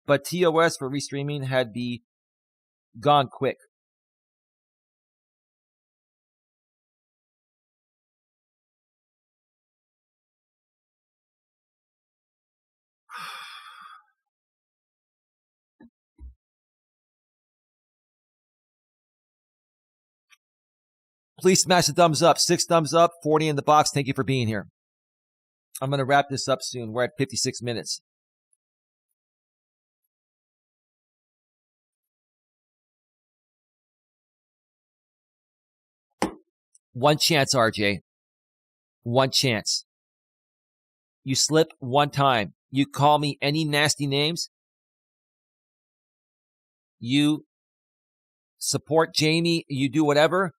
But TOS for restreaming had be gone quick. Please smash the thumbs up. 6 thumbs up, 40 in the box. Thank you for being here. I'm going to wrap this up soon. We're at 56 minutes. One chance, RJ. One chance. You slip one time. You call me any nasty names. You support Jamie. You do whatever.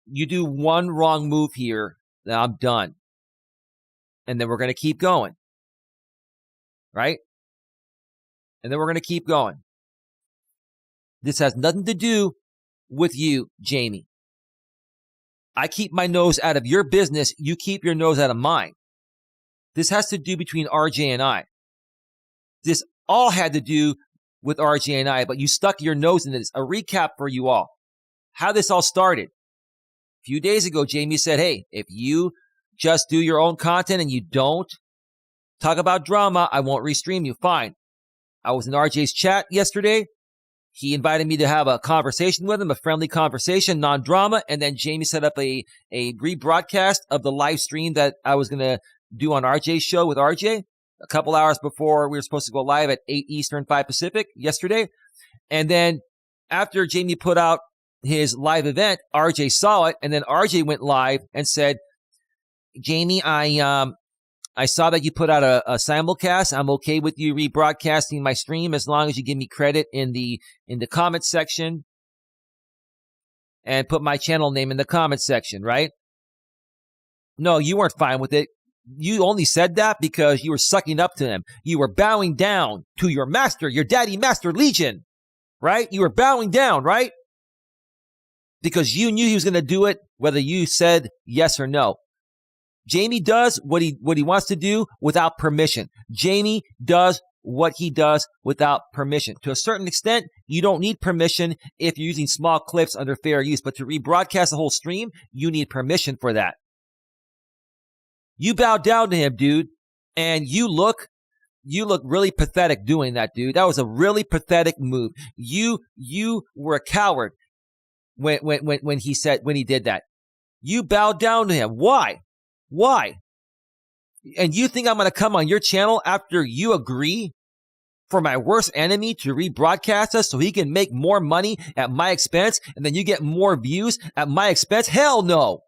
You do one wrong move here, then I'm done. And then we're going to keep going. Right? And then we're going to keep going. This has nothing to do with you, Jamie. I keep my nose out of your business. You keep your nose out of mine. This has to do between RJ and I. This all had to do with RJ and I, but you stuck your nose into this. A recap for you all. How this all started. A few days ago, Jamie said, hey, if you just do your own content and you don't talk about drama, I won't restream you. Fine. I was in RJ's chat yesterday. He invited me to have a conversation with him, a friendly conversation, non-drama, and then Jamie set up a rebroadcast of the live stream that I was going to do on RJ's show with RJ a couple hours before we were supposed to go live at 8 Eastern, 5 Pacific yesterday. And then after Jamie put out his live event, RJ saw it, and then RJ went live and said, Jamie, I saw that you put out a simulcast. I'm okay with you rebroadcasting my stream as long as you give me credit in the comment section and put my channel name in the comment section, right? No, you weren't fine with it. You only said that because you were sucking up to him. You were bowing down to your master, your daddy master Legion, right? You were bowing down, right? Because you knew he was going to do it whether you said yes or no. Jamie does what he wants to do without permission. Jamie does what he does without permission. To a certain extent, you don't need permission if you're using small clips under fair use, but to rebroadcast the whole stream, you need permission for that. You bowed down to him, dude, and you look really pathetic doing that, dude. That was a really pathetic move. You were a coward when he did that. You bowed down to him. Why? Why? And you think I'm going to come on your channel after you agree for my worst enemy to rebroadcast us so he can make more money at my expense and then you get more views at my expense? Hell no.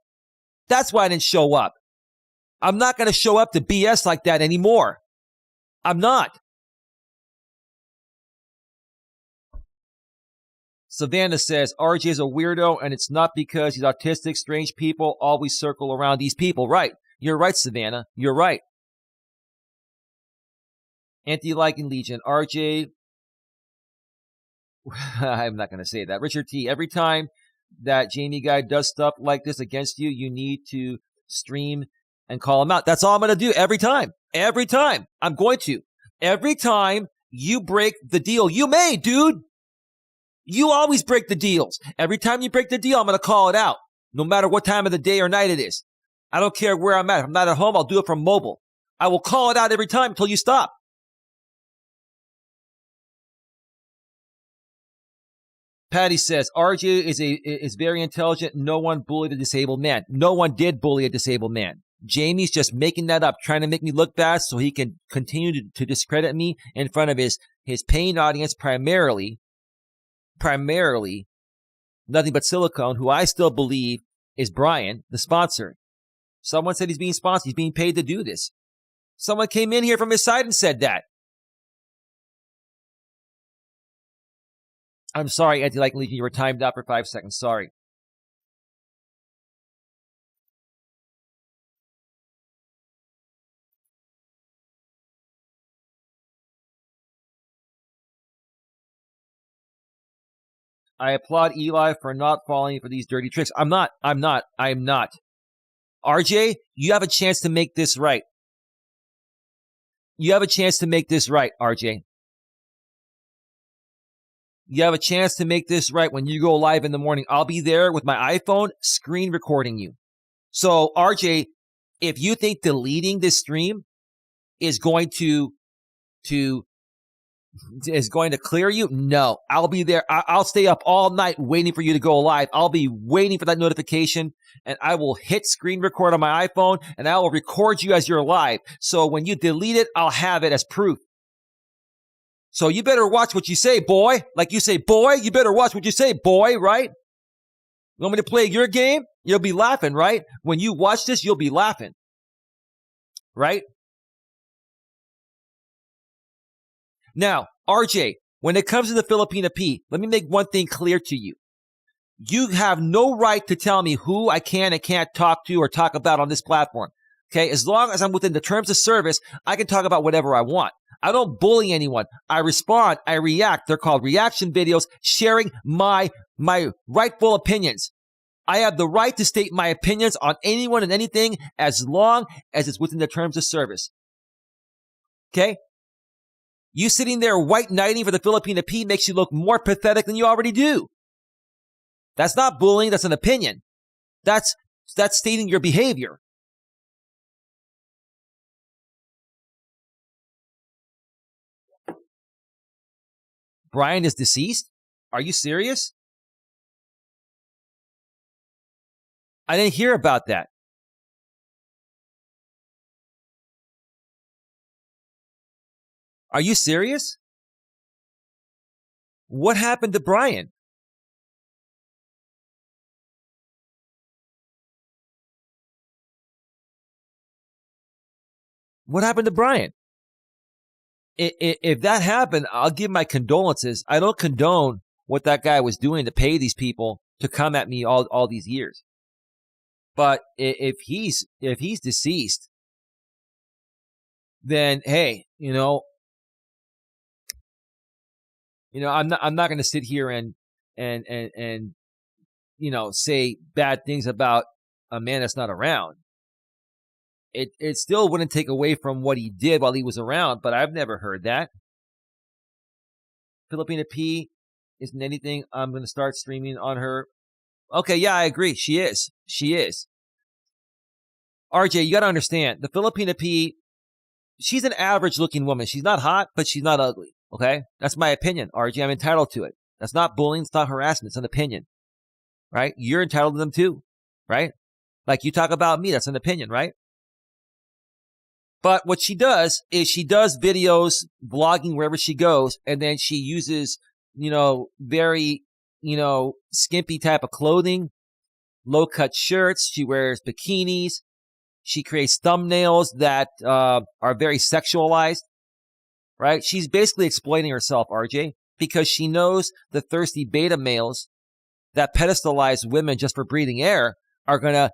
That's why I didn't show up. I'm not going to show up to BS like that anymore. I'm not. Savannah says, RJ is a weirdo, and it's not because he's autistic. Strange people always circle around these people. Right. You're right, Savannah. You're right. Anti-liking Legion. RJ. I'm not going to say that. Richard T. Every time that Jamie guy does stuff like this against you, you need to stream and call him out. That's all I'm going to do every time. Every time. I'm going to. Every time you break the deal you made, dude. You always break the deals. Every time you break the deal, I'm going to call it out. No matter what time of the day or night it is. I don't care where I'm at. If I'm not at home, I'll do it from mobile. I will call it out every time until you stop. Patty says, RJ is very intelligent. No one bullied a disabled man. No one did bully a disabled man. Jamie's just making that up, trying to make me look bad so he can continue to discredit me in front of his paying audience, primarily Nothing But Silicone, who I still believe is Brian, the sponsor. Someone said he's being sponsored. He's being paid to do this. Someone came in here from his side and said that. I'm sorry, Anti-Like Legion, you were timed out for 5 seconds. Sorry. I applaud Eli for not falling for these dirty tricks. I'm not. RJ, you have a chance to make this right. You have a chance to make this right, RJ. You have a chance to make this right when you go live in the morning. I'll be there with my iPhone screen recording you. So, RJ, if you think deleting this stream is going to clear you, no. I'll be there. I'll stay up all night waiting for you to go live. I'll be waiting for that notification, and I will hit screen record on my iPhone, and I will record you as you're live. So when you delete it, I'll have it as proof. So you better watch what you say, boy. Like you say, boy, you better watch what you say, boy, right? You want me to play your game? You'll be laughing, right? When you watch this, you'll be laughing, right? Now, RJ, when it comes to the Filipina P, let me make one thing clear to you. You have no right to tell me who I can and can't talk to or talk about on this platform. Okay? As long as I'm within the terms of service, I can talk about whatever I want. I don't bully anyone. I respond. I react. They're called reaction videos, sharing my rightful opinions. I have the right to state my opinions on anyone and anything as long as it's within the terms of service. Okay? You sitting there white knighting for the Filipina P makes you look more pathetic than you already do. That's not bullying. That's an opinion. That's stating your behavior. Brian is deceased? Are you serious? I didn't hear about that. Are you serious? What happened to Brian? What happened to Brian? If that happened, I'll give my condolences. I don't condone what that guy was doing to pay these people to come at me all these years. But if he's deceased, then hey, I'm not going to sit here and say bad things about a man that's not around. It still wouldn't take away from what he did while he was around, but I've never heard that. Filipina P isn't anything. I'm going to start streaming on her. Okay, yeah, I agree. She is. RJ, you got to understand, the Filipina P, she's an average-looking woman. She's not hot, but she's not ugly, okay? That's my opinion, RJ. I'm entitled to it. That's not bullying. It's not harassment. It's an opinion, right? You're entitled to them too, right? Like you talk about me, that's an opinion, right? But what she does is she does videos, vlogging wherever she goes, and then she uses, very, skimpy type of clothing, low-cut shirts. She wears bikinis. She creates thumbnails that are very sexualized, right? She's basically exploiting herself, RJ, because she knows the thirsty beta males that pedestalize women just for breathing air are gonna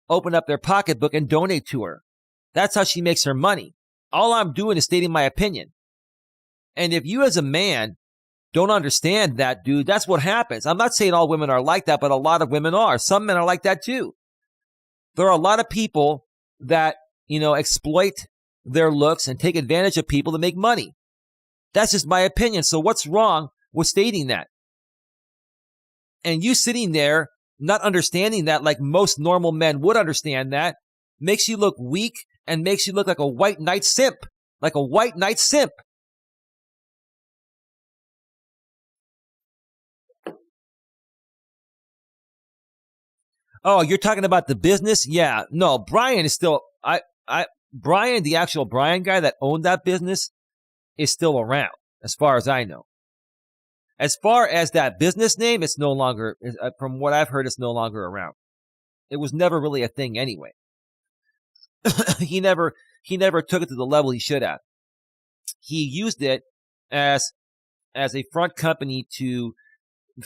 open up their pocketbook and donate to her. That's how she makes her money. All I'm doing is stating my opinion. And if you as a man don't understand that, dude, that's what happens. I'm not saying all women are like that, but a lot of women are. Some men are like that too. There are a lot of people that, exploit their looks and take advantage of people to make money. That's just my opinion. So what's wrong with stating that? And you sitting there not understanding that like most normal men would understand that makes you look weak and makes you look like a white knight simp. Like a white knight simp. Oh, you're talking about the business? Yeah. No, Brian is still Brian, the actual Brian guy that owned that business, is still around, as far as I know. As far as that business name, it's no longer, from what I've heard, it's no longer around. It was never really a thing anyway. He never he never took it to the level he should have. He used it as a front company to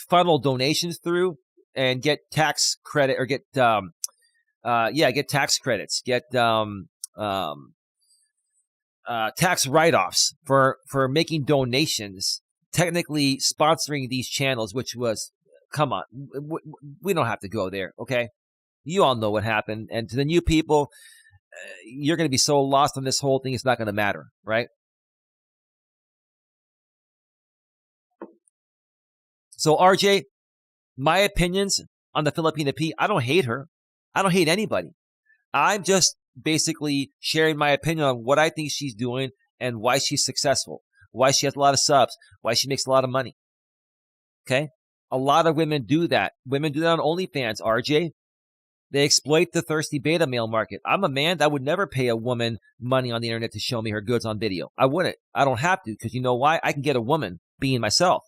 funnel donations through and get tax credit or get tax credits, get tax write-offs for making donations, technically sponsoring these channels, which was, come on, we don't have to go there, okay? You all know what happened. And to the new people, you're going to be so lost on this whole thing, it's not going to matter, right? So RJ, my opinions on the Filipina P, I don't hate her. I don't hate anybody. I'm just basically sharing my opinion on what I think she's doing and why she's successful, why she has a lot of subs, why she makes a lot of money. Okay? A lot of women do that. Women do that on OnlyFans, RJ. They exploit the thirsty beta male market. I'm a man that would never pay a woman money on the internet to show me her goods on video. I wouldn't. I don't have to, because you know why? I can get a woman being myself.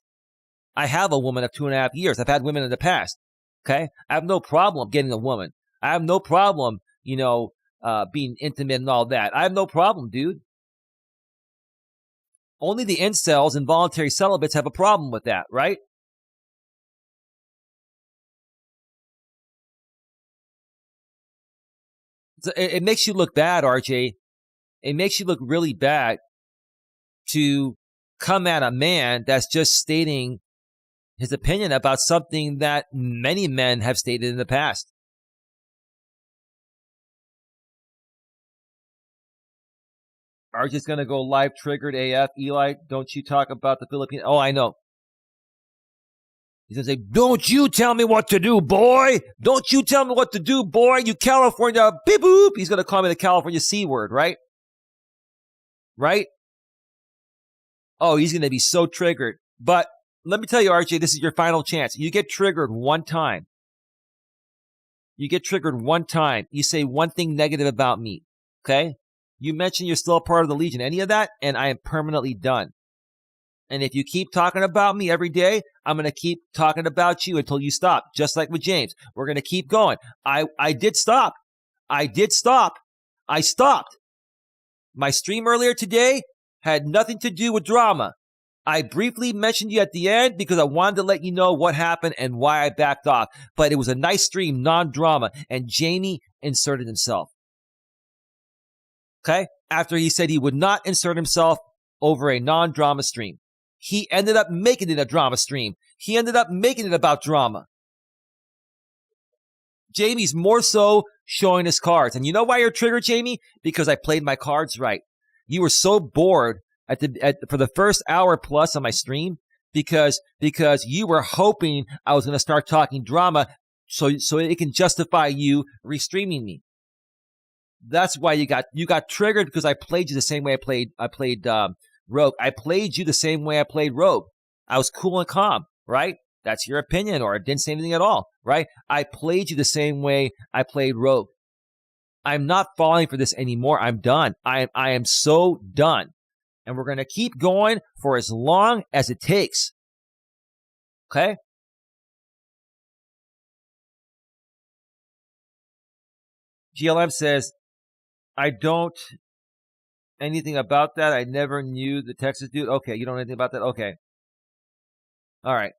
I have a woman of 2.5 years. I've had women in the past. Okay? I have no problem getting a woman. I have no problem, being intimate and all that. I have no problem, dude. Only the incels and voluntary celibates have a problem with that, right? It makes you look bad, RJ. It makes you look really bad to come at a man that's just stating his opinion about something that many men have stated in the past. RJ's going to go live triggered AF. Eli, don't you talk about the Philippines. Oh, I know. He's going to say, don't you tell me what to do, boy. Don't you tell me what to do, boy. You California, beep boop. He's going to call me the California C word, right? Right? Oh, he's going to be so triggered. But let me tell you, RJ, this is your final chance. You get triggered one time. You get triggered one time. You say one thing negative about me, okay? You mention you're still a part of the Legion. Any of that, and I am permanently done. And if you keep talking about me every day, I'm going to keep talking about you until you stop, just like with James. We're going to keep going. I did stop. I stopped. My stream earlier today had nothing to do with drama. I briefly mentioned you at the end because I wanted to let you know what happened and why I backed off. But it was a nice stream, non-drama, and Jamie inserted himself. Okay? After he said he would not insert himself over a non-drama stream. He ended up making it a drama stream. He ended up making it about drama. Jamie's more so showing his cards. And you know why you're triggered, Jamie? Because I played my cards right. You were so bored for the first hour plus on my stream because you were hoping I was going to start talking drama so it can justify you restreaming me. That's why you got triggered, because I played you the same way I played Rogue. I played you the same way I played Rogue. I was cool and calm, right? That's your opinion, or I didn't say anything at all, right? I played you the same way I played Rogue. I'm not falling for this anymore. I'm done. I am so done. And we're going to keep going for as long as it takes. Okay? GLM says, I don't anything about that. I never knew the Texas dude. Okay, you don't know anything about that? Okay. All right.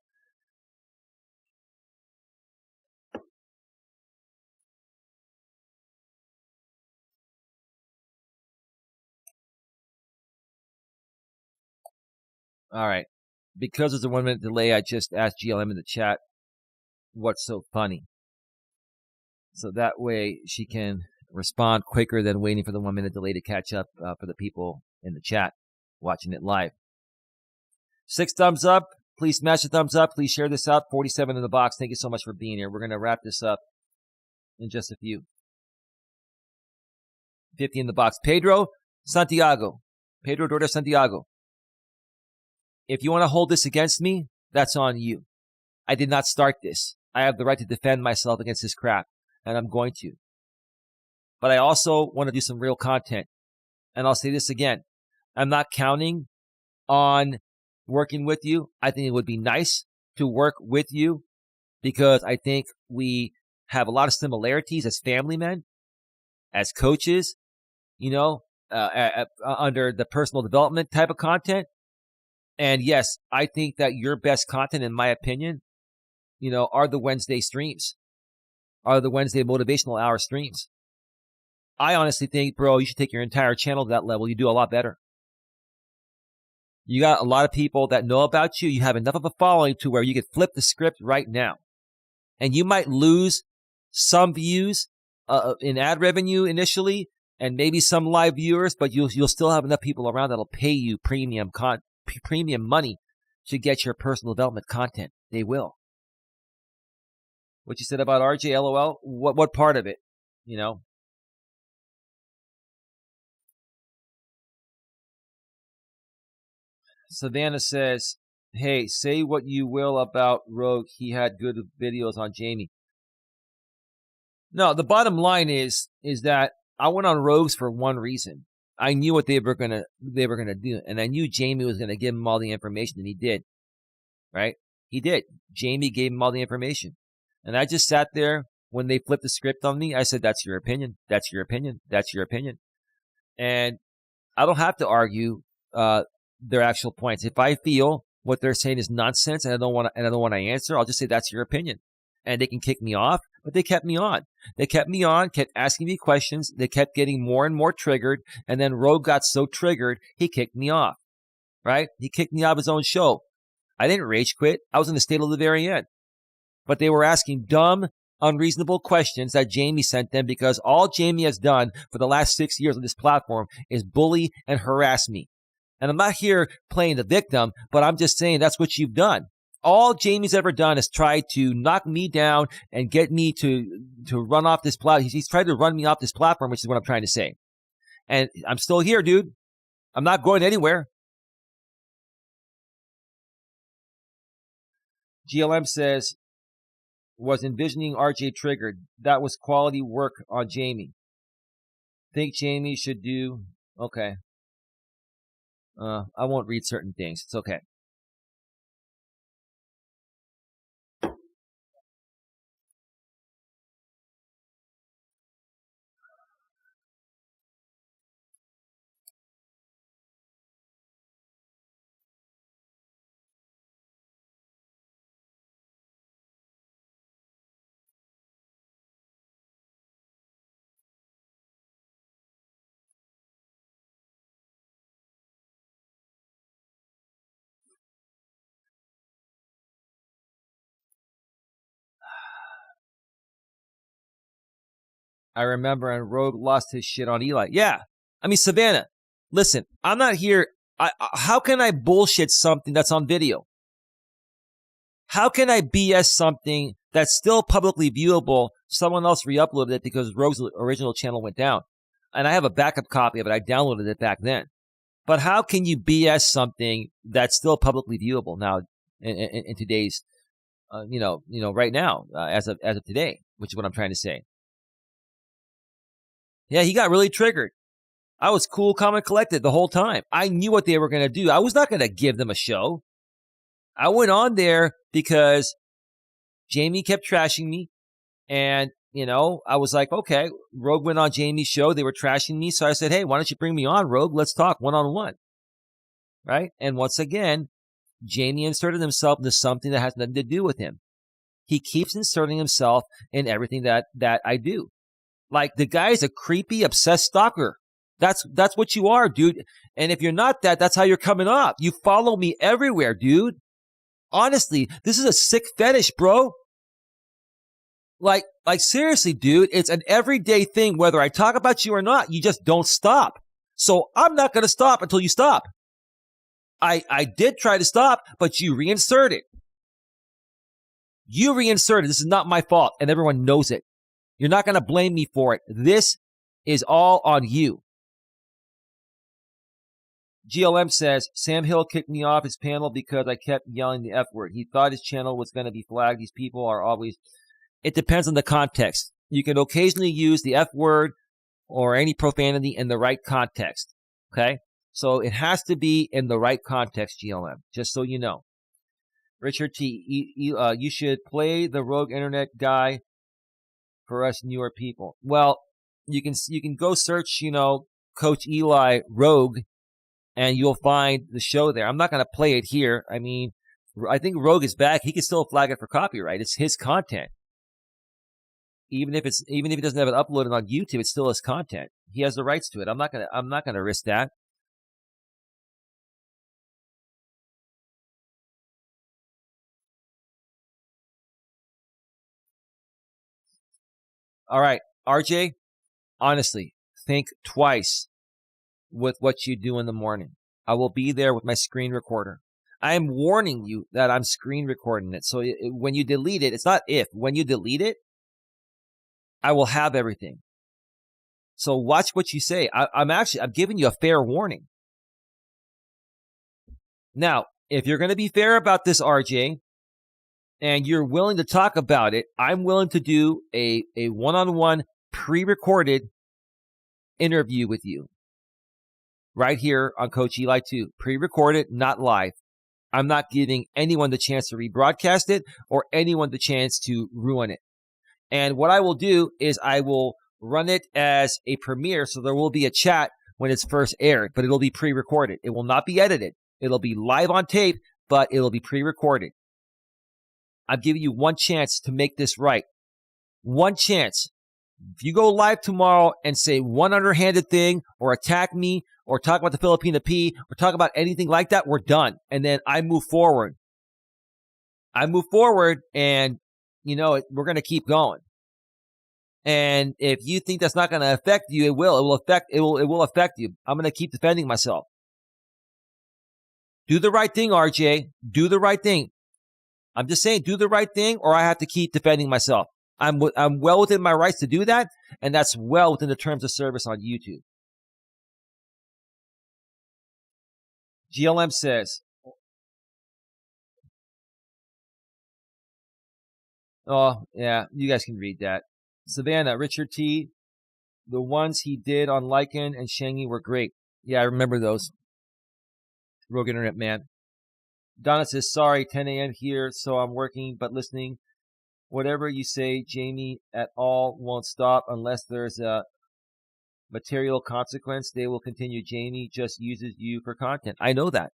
All right. Because there's a 1 minute delay, I just asked GLM in the chat what's so funny. So that way she can respond quicker than waiting for the 1 minute delay to catch up for the people in the chat watching it live. 6 thumbs up. Please smash the thumbs up. Please share this out. 47 in the box. Thank you so much for being here. We're going to wrap this up in just a few. 50 in the box. Pedro Santiago. Pedro Dorda Santiago. If you want to hold this against me, that's on you. I did not start this. I have the right to defend myself against this crap, and I'm going to. But I also want to do some real content. And I'll say this again. I'm not counting on working with you. I think it would be nice to work with you because I think we have a lot of similarities as family men, as coaches. You know, under the personal development type of content. And yes, I think that your best content, in my opinion, are the Wednesday streams, are the Wednesday motivational hour streams. I honestly think, bro, you should take your entire channel to that level. You do a lot better. You got a lot of people that know about you. You have enough of a following to where you could flip the script right now. And you might lose some views in ad revenue initially, and maybe some live viewers, but you'll still have enough people around that'll pay you premium money to get your personal development content. They will. What you said about RJ, LOL, what part of it? Savannah says, hey, say what you will about Rogue. He had good videos on Jamie. No, the bottom line is that I went on Rogues for one reason. I knew what they were gonna do, and I knew Jamie was gonna give him all the information, and he did. Right? He did. Jamie gave him all the information. And I just sat there when they flipped the script on me. I said, that's your opinion. That's your opinion. That's your opinion. And I don't have to argue their actual points. If I feel what they're saying is nonsense and I don't want to answer, I'll just say that's your opinion. And they can kick me off, but they kept me on. They kept me on, kept asking me questions. They kept getting more and more triggered. And then Rogue got so triggered, he kicked me off. Right? He kicked me out of his own show. I didn't rage quit. I was in the state till the very end. But they were asking dumb, unreasonable questions that Jamie sent them because all Jamie has done for the last 6 years on this platform is bully and harass me. And I'm not here playing the victim, but I'm just saying that's what you've done. All Jamie's ever done is try to knock me down and get me to run off this platform. He's tried to run me off this platform, which is what I'm trying to say. And I'm still here, dude. I'm not going anywhere. GLM says, was envisioning RJ triggered. That was quality work on Jamie. Think Jamie should do... Okay. I won't read certain things. It's okay. I remember, and Rogue lost his shit on Eli. Yeah. I mean, Savannah, listen, I'm not here. How can I bullshit something that's on video? How can I BS something that's still publicly viewable? Someone else re-uploaded it because Rogue's original channel went down. And I have a backup copy of it. I downloaded it back then. But how can you BS something that's still publicly viewable now in today's, right now, as of today, which is what I'm trying to say. Yeah, he got really triggered. I was cool, calm, and collected the whole time. I knew what they were going to do. I was not going to give them a show. I went on there because Jamie kept trashing me. And, I was like, okay, Rogue went on Jamie's show. They were trashing me. So I said, hey, why don't you bring me on, Rogue? Let's talk one-on-one. Right? And once again, Jamie inserted himself into something that has nothing to do with him. He keeps inserting himself in everything that I do. Like, the guy is a creepy, obsessed stalker. That's what you are, dude. And if you're not that, that's how you're coming off. You follow me everywhere, dude. Honestly, this is a sick fetish, bro. Like seriously, dude, it's an everyday thing. Whether I talk about you or not, you just don't stop. So I'm not going to stop until you stop. I did try to stop, but you reinserted. You reinserted. This is not my fault, and everyone knows it. You're not going to blame me for it. This is all on you. GLM says, Sam Hill kicked me off his panel because I kept yelling the F word. He thought his channel was going to be flagged. These people are always... It depends on the context. You can occasionally use the F word or any profanity in the right context. Okay? So it has to be in the right context, GLM, just so you know. Richard T., you should play the Rogue Internet guy for us newer people. Well, you can go search, Coach Eli Rogue, and you'll find the show there. I'm not going to play it here. I mean, I think Rogue is back. He can still flag it for copyright. It's his content. Even if he doesn't have it uploaded on YouTube, it's still his content. He has the rights to it. I'm not gonna risk that. All right, RJ, honestly, think twice with what you do in the morning. I will be there with my screen recorder. I am warning you that I'm screen recording it. So when you delete it, it's not if. When you delete it, I will have everything. So watch what you say. I'm giving you a fair warning. Now, if you're going to be fair about this, RJ, and you're willing to talk about it, I'm willing to do a one-on-one pre-recorded interview with you right here on Coach Eli 2. Pre-recorded, not live. I'm not giving anyone the chance to rebroadcast it or anyone the chance to ruin it. And what I will do is I will run it as a premiere, so there will be a chat when it's first aired, but it'll be pre-recorded. It will not be edited. It'll be live on tape, but it'll be pre-recorded. I'm giving you one chance to make this right. One chance. If you go live tomorrow and say one underhanded thing or attack me or talk about the Filipina P or talk about anything like that, we're done. And then I move forward. And, we're going to keep going. And if you think that's not going to affect you, it will. It will affect you. I'm going to keep defending myself. Do the right thing, RJ. Do the right thing. I'm just saying, do the right thing, or I have to keep defending myself. I'm well within my rights to do that, and that's well within the terms of service on YouTube. GLM says, oh, yeah, you guys can read that. Savannah, Richard T., the ones he did on Lycan and Shangy were great. Yeah, I remember those. Rogue Internet Man. Donna says, sorry, 10 a.m. here, so I'm working but listening. Whatever you say, Jamie, at all won't stop unless there's a material consequence. They will continue. Jamie just uses you for content. I know that.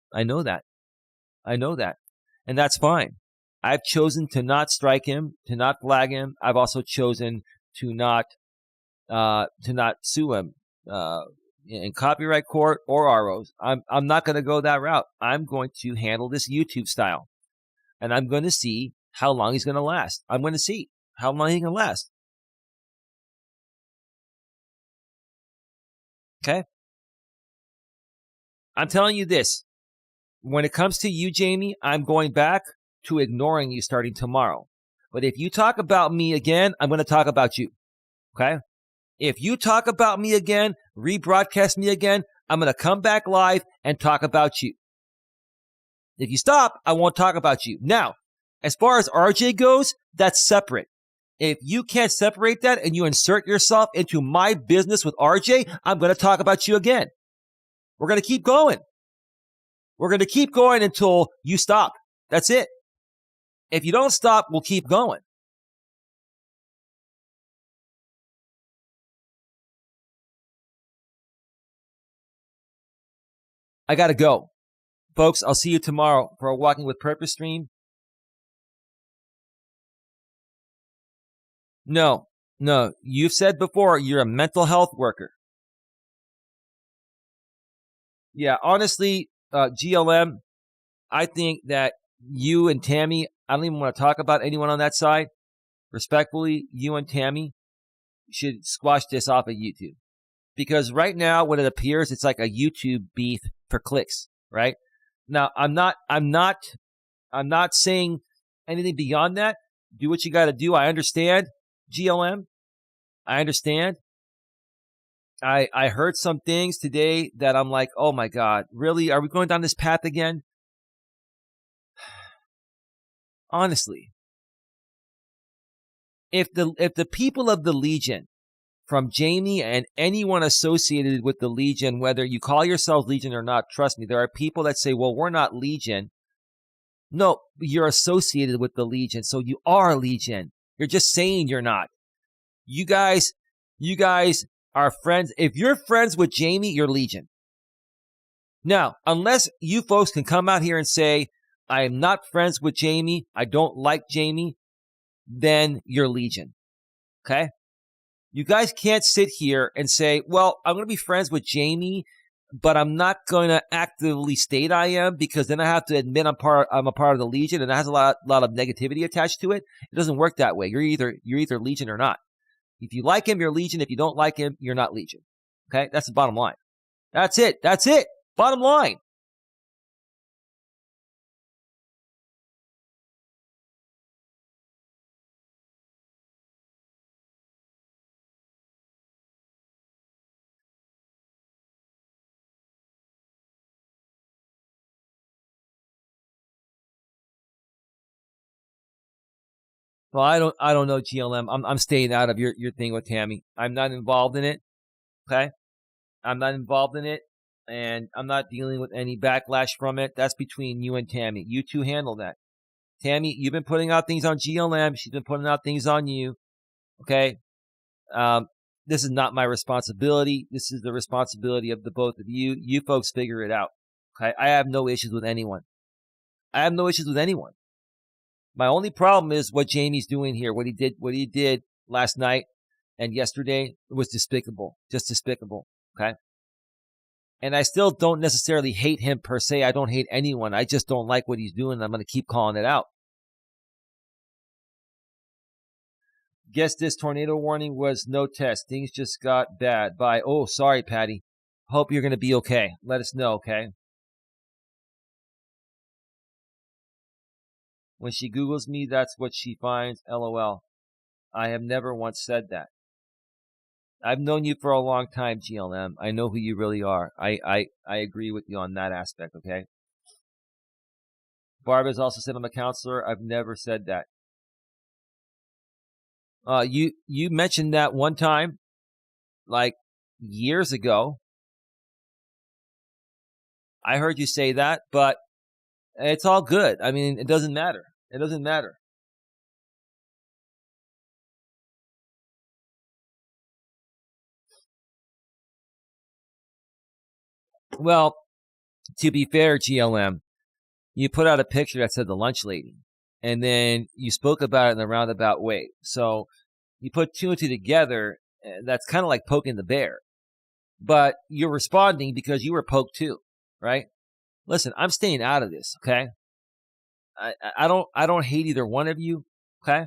And that's fine. I've chosen to not strike him, to not flag him. I've also chosen to not sue him in copyright court or ROs. I'm not going to go that route. I'm going to handle this YouTube style, and I'm going to see how long he's going to last. I'm going to see how long he can last. Okay? I'm telling you this. When it comes to you, Jamie, I'm going back to ignoring you starting tomorrow. But if you talk about me again, I'm going to talk about you. Okay? If you talk about me again, rebroadcast me again, I'm going to come back live and talk about you. If you stop, I won't talk about you. Now, as far as RJ goes, that's separate. If you can't separate that and you insert yourself into my business with RJ, I'm going to talk about you again. We're going to keep going. We're going to keep going until you stop. That's it. If you don't stop, we'll keep going. I got to go. Folks, I'll see you tomorrow for a Walking with Purpose stream. No. You've said before you're a mental health worker. Yeah, honestly, GLM, I think that you and Tammy, I don't even want to talk about anyone on that side. Respectfully, you and Tammy should squash this off of YouTube. Because right now, when it appears, it's like a YouTube beef for clicks, right? Now, I'm not saying anything beyond that. Do what you got to do. I understand, GLM. I understand. I heard some things today that I'm like, oh my God, really? Are we going down this path again? Honestly, if the people of the Legion, from Jamie and anyone associated with the Legion, whether you call yourselves Legion or not, trust me, there are people that say, well, we're not Legion. No, you're associated with the Legion, so you are Legion. You're just saying you're not. You guys are friends. If you're friends with Jamie, you're Legion. Now, unless you folks can come out here and say, I am not friends with Jamie, I don't like Jamie, then you're Legion. Okay? You guys can't sit here and say, well, I'm going to be friends with Jamie, but I'm not going to actively state I am, because then I have to admit I'm a part of the Legion, and that has a lot of negativity attached to it. It doesn't work that way. You're either Legion or not. If you like him, you're Legion. If you don't like him, you're not Legion. Okay? That's the bottom line. That's it. Bottom line. Well, I don't know, GLM. I'm staying out of your thing with Tammy. I'm not involved in it. Okay? I'm not involved in it, and I'm not dealing with any backlash from it. That's between you and Tammy. You two handle that. Tammy, you've been putting out things on GLM. She's been putting out things on you. Okay? This is not my responsibility. This is the responsibility of the both of you. You folks figure it out. Okay? I have no issues with anyone. My only problem is what Jamie's doing here. What he did last night and yesterday was despicable. Just despicable. Okay? And I still don't necessarily hate him per se. I don't hate anyone. I just don't like what he's doing, and I'm going to keep calling it out. Guess this tornado warning was no test. Things just got bad. Bye. Oh, sorry, Patty. Hope you're going to be okay. Let us know, okay? When she Googles me, that's what she finds. LOL. I have never once said that. I've known you for a long time, GLM. I know who you really are. I agree with you on that aspect, okay? Barb has also said I'm a counselor. I've never said that. You mentioned that one time, like years ago. I heard you say that, but it's all good. I mean, it doesn't matter. It doesn't matter. Well, to be fair, GLM, you put out a picture that said the lunch lady, and then you spoke about it in a roundabout way. So you put two and two together. That's kind of like poking the bear. But you're responding because you were poked too, right? Listen, I'm staying out of this, okay? I don't hate either one of you, okay?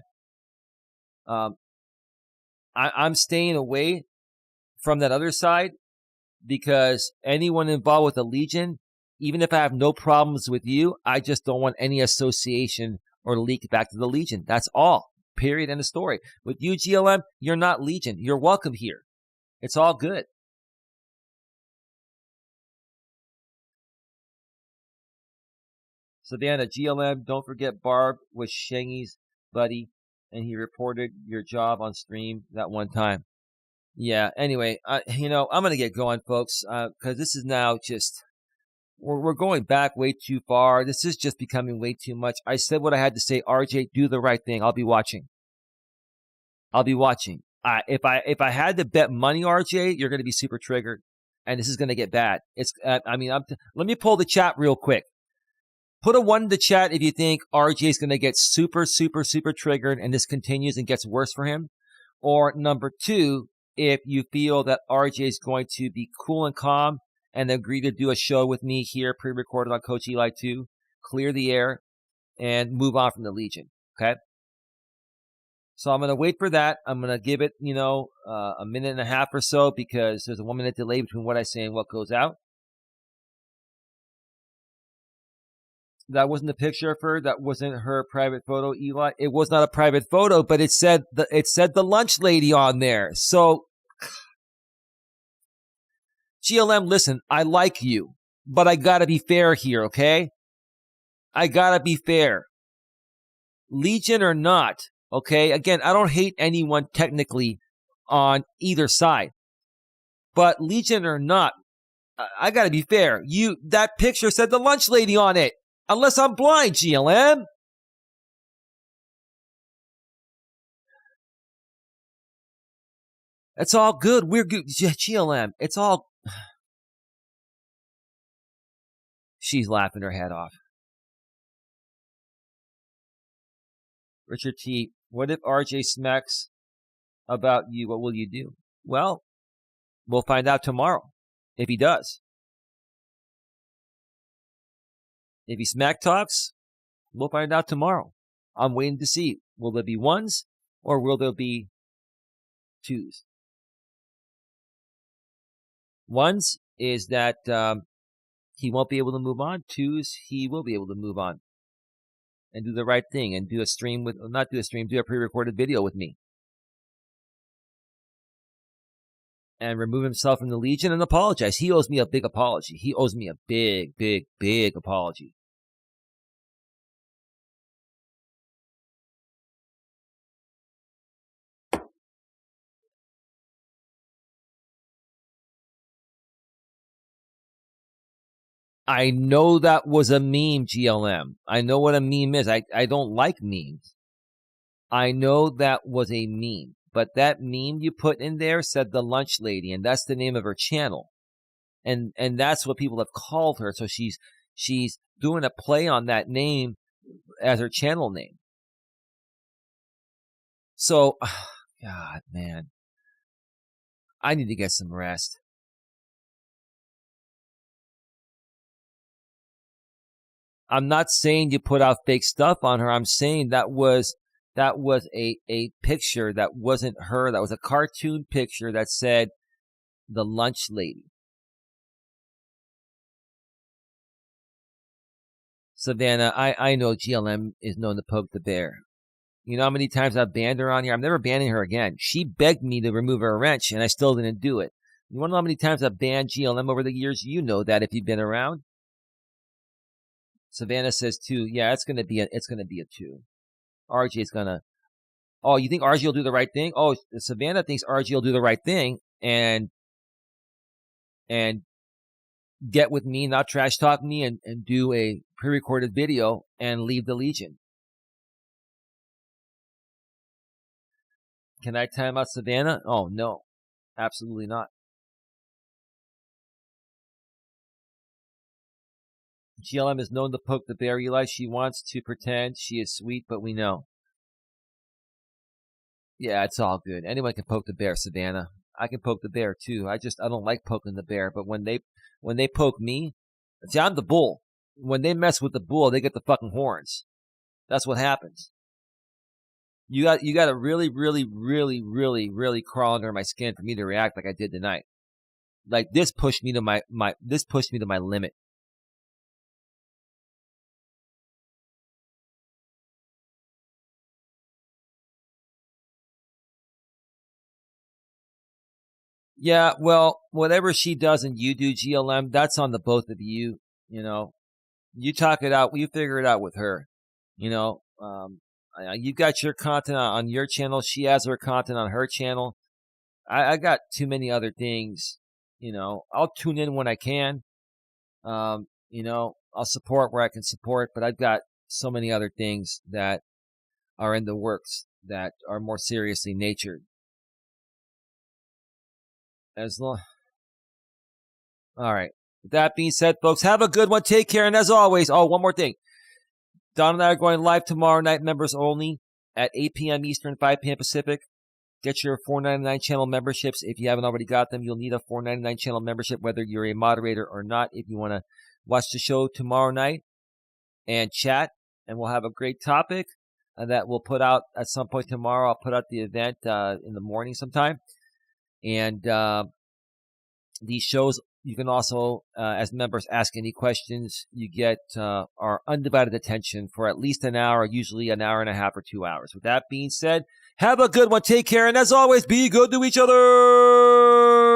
I'm staying away from that other side because anyone involved with the Legion, even if I have no problems with you, I just don't want any association or leak back to the Legion. That's all. Period. End of story. With you, GLM, you're not Legion. You're welcome here. It's all good. Savannah, GLM, don't forget Barb was Shangy's buddy, and he reported your job on stream that one time. Yeah, anyway, I'm going to get going, folks, because this is now just, we're going back way too far. This is just becoming way too much. I said what I had to say. RJ, do the right thing. I'll be watching. If I had to bet money, RJ, you're going to be super triggered, and this is going to get bad. Let me pull the chat real quick. Put a 1 in the chat if you think RJ is going to get super, super, super triggered and this continues and gets worse for him. Or number 2, if you feel that RJ is going to be cool and calm and agree to do a show with me here, pre-recorded on Coach Eli 2, clear the air, and move on from the Legion. Okay? So I'm going to wait for that. I'm going to give it, a minute and a half or so because there's a 1 minute delay between what I say and what goes out. That wasn't a picture of her. That wasn't her private photo, Eli. It was not a private photo, but it said the lunch lady on there. So, GLM, listen, I like you, but I gotta be fair here, okay? I gotta be fair. Legion or not, okay? Again, I don't hate anyone technically on either side, but Legion or not, I gotta be fair. That picture said the lunch lady on it. Unless I'm blind, GLM. It's all good. We're good. GLM. It's all. She's laughing her head off. Richard T. What if RJ smacks about you? What will you do? Well, we'll find out tomorrow if he does. If he smack talks, we'll find out tomorrow. I'm waiting to see. Will there be ones or will there be twos? Ones is that he won't be able to move on. Twos, he will be able to move on and do the right thing and do a stream with, not do a stream, do a pre-recorded video with me. And remove himself from the Legion and apologize. He owes me a big apology. He owes me a big, big, big apology. I know that was a meme, GLM. I know what a meme is. I don't like memes. I know that was a meme. But that meme you put in there said the lunch lady, and that's the name of her channel. And that's what people have called her. So she's doing a play on that name as her channel name. So, God, man. I need to get some rest. I'm not saying you put out fake stuff on her. I'm saying that was a picture that wasn't her. That was a cartoon picture that said the lunch lady. Savannah, I know GLM is known to poke the bear. You know how many times I've banned her on here? I'm never banning her again. She begged me to remove her wrench, and I still didn't do it. You want to know how many times I've banned GLM over the years? You know that if you've been around. Savannah says 2. Yeah, it's gonna be a 2. RJ's gonna. Oh, you think RJ will do the right thing? Oh, Savannah thinks RJ will do the right thing and get with me, not trash talk me, and do a pre-recorded video and leave the Legion. Can I time out Savannah? Oh, no. Absolutely not. GLM is known to poke the bear, Eli. She wants to pretend she is sweet, but we know. Yeah, it's all good. Anyone can poke the bear, Savannah. I can poke the bear too. I don't like poking the bear, but when they poke me, see, I'm the bull. When they mess with the bull, they get the fucking horns. That's what happens. You got to really, really, really, really, really crawl under my skin for me to react like I did tonight. Like this pushed me to my limit. Yeah, well, whatever she does and you do, GLM, that's on the both of you. You know, you talk it out. You figure it out with her. You know, you got your content on your channel. She has her content on her channel. I got too many other things. You know, I'll tune in when I can. You know, I'll support where I can support, but I've got so many other things that are in the works that are more seriously natured. All right. With that being said, folks, have a good one. Take care. And as always, one more thing. Don and I are going live tomorrow night, members only, at 8 p.m. Eastern, 5 p.m. Pacific. Get your $4.99 channel memberships. If you haven't already got them, you'll need a $4.99 channel membership, whether you're a moderator or not. If you want to watch the show tomorrow night and chat, and we'll have a great topic that we'll put out at some point tomorrow. I'll put out the event in the morning sometime. And these shows, you can also, as members, ask any questions. You get our undivided attention for at least an hour, usually an hour and a half or 2 hours. With that being said, have a good one. Take care. And as always, be good to each other.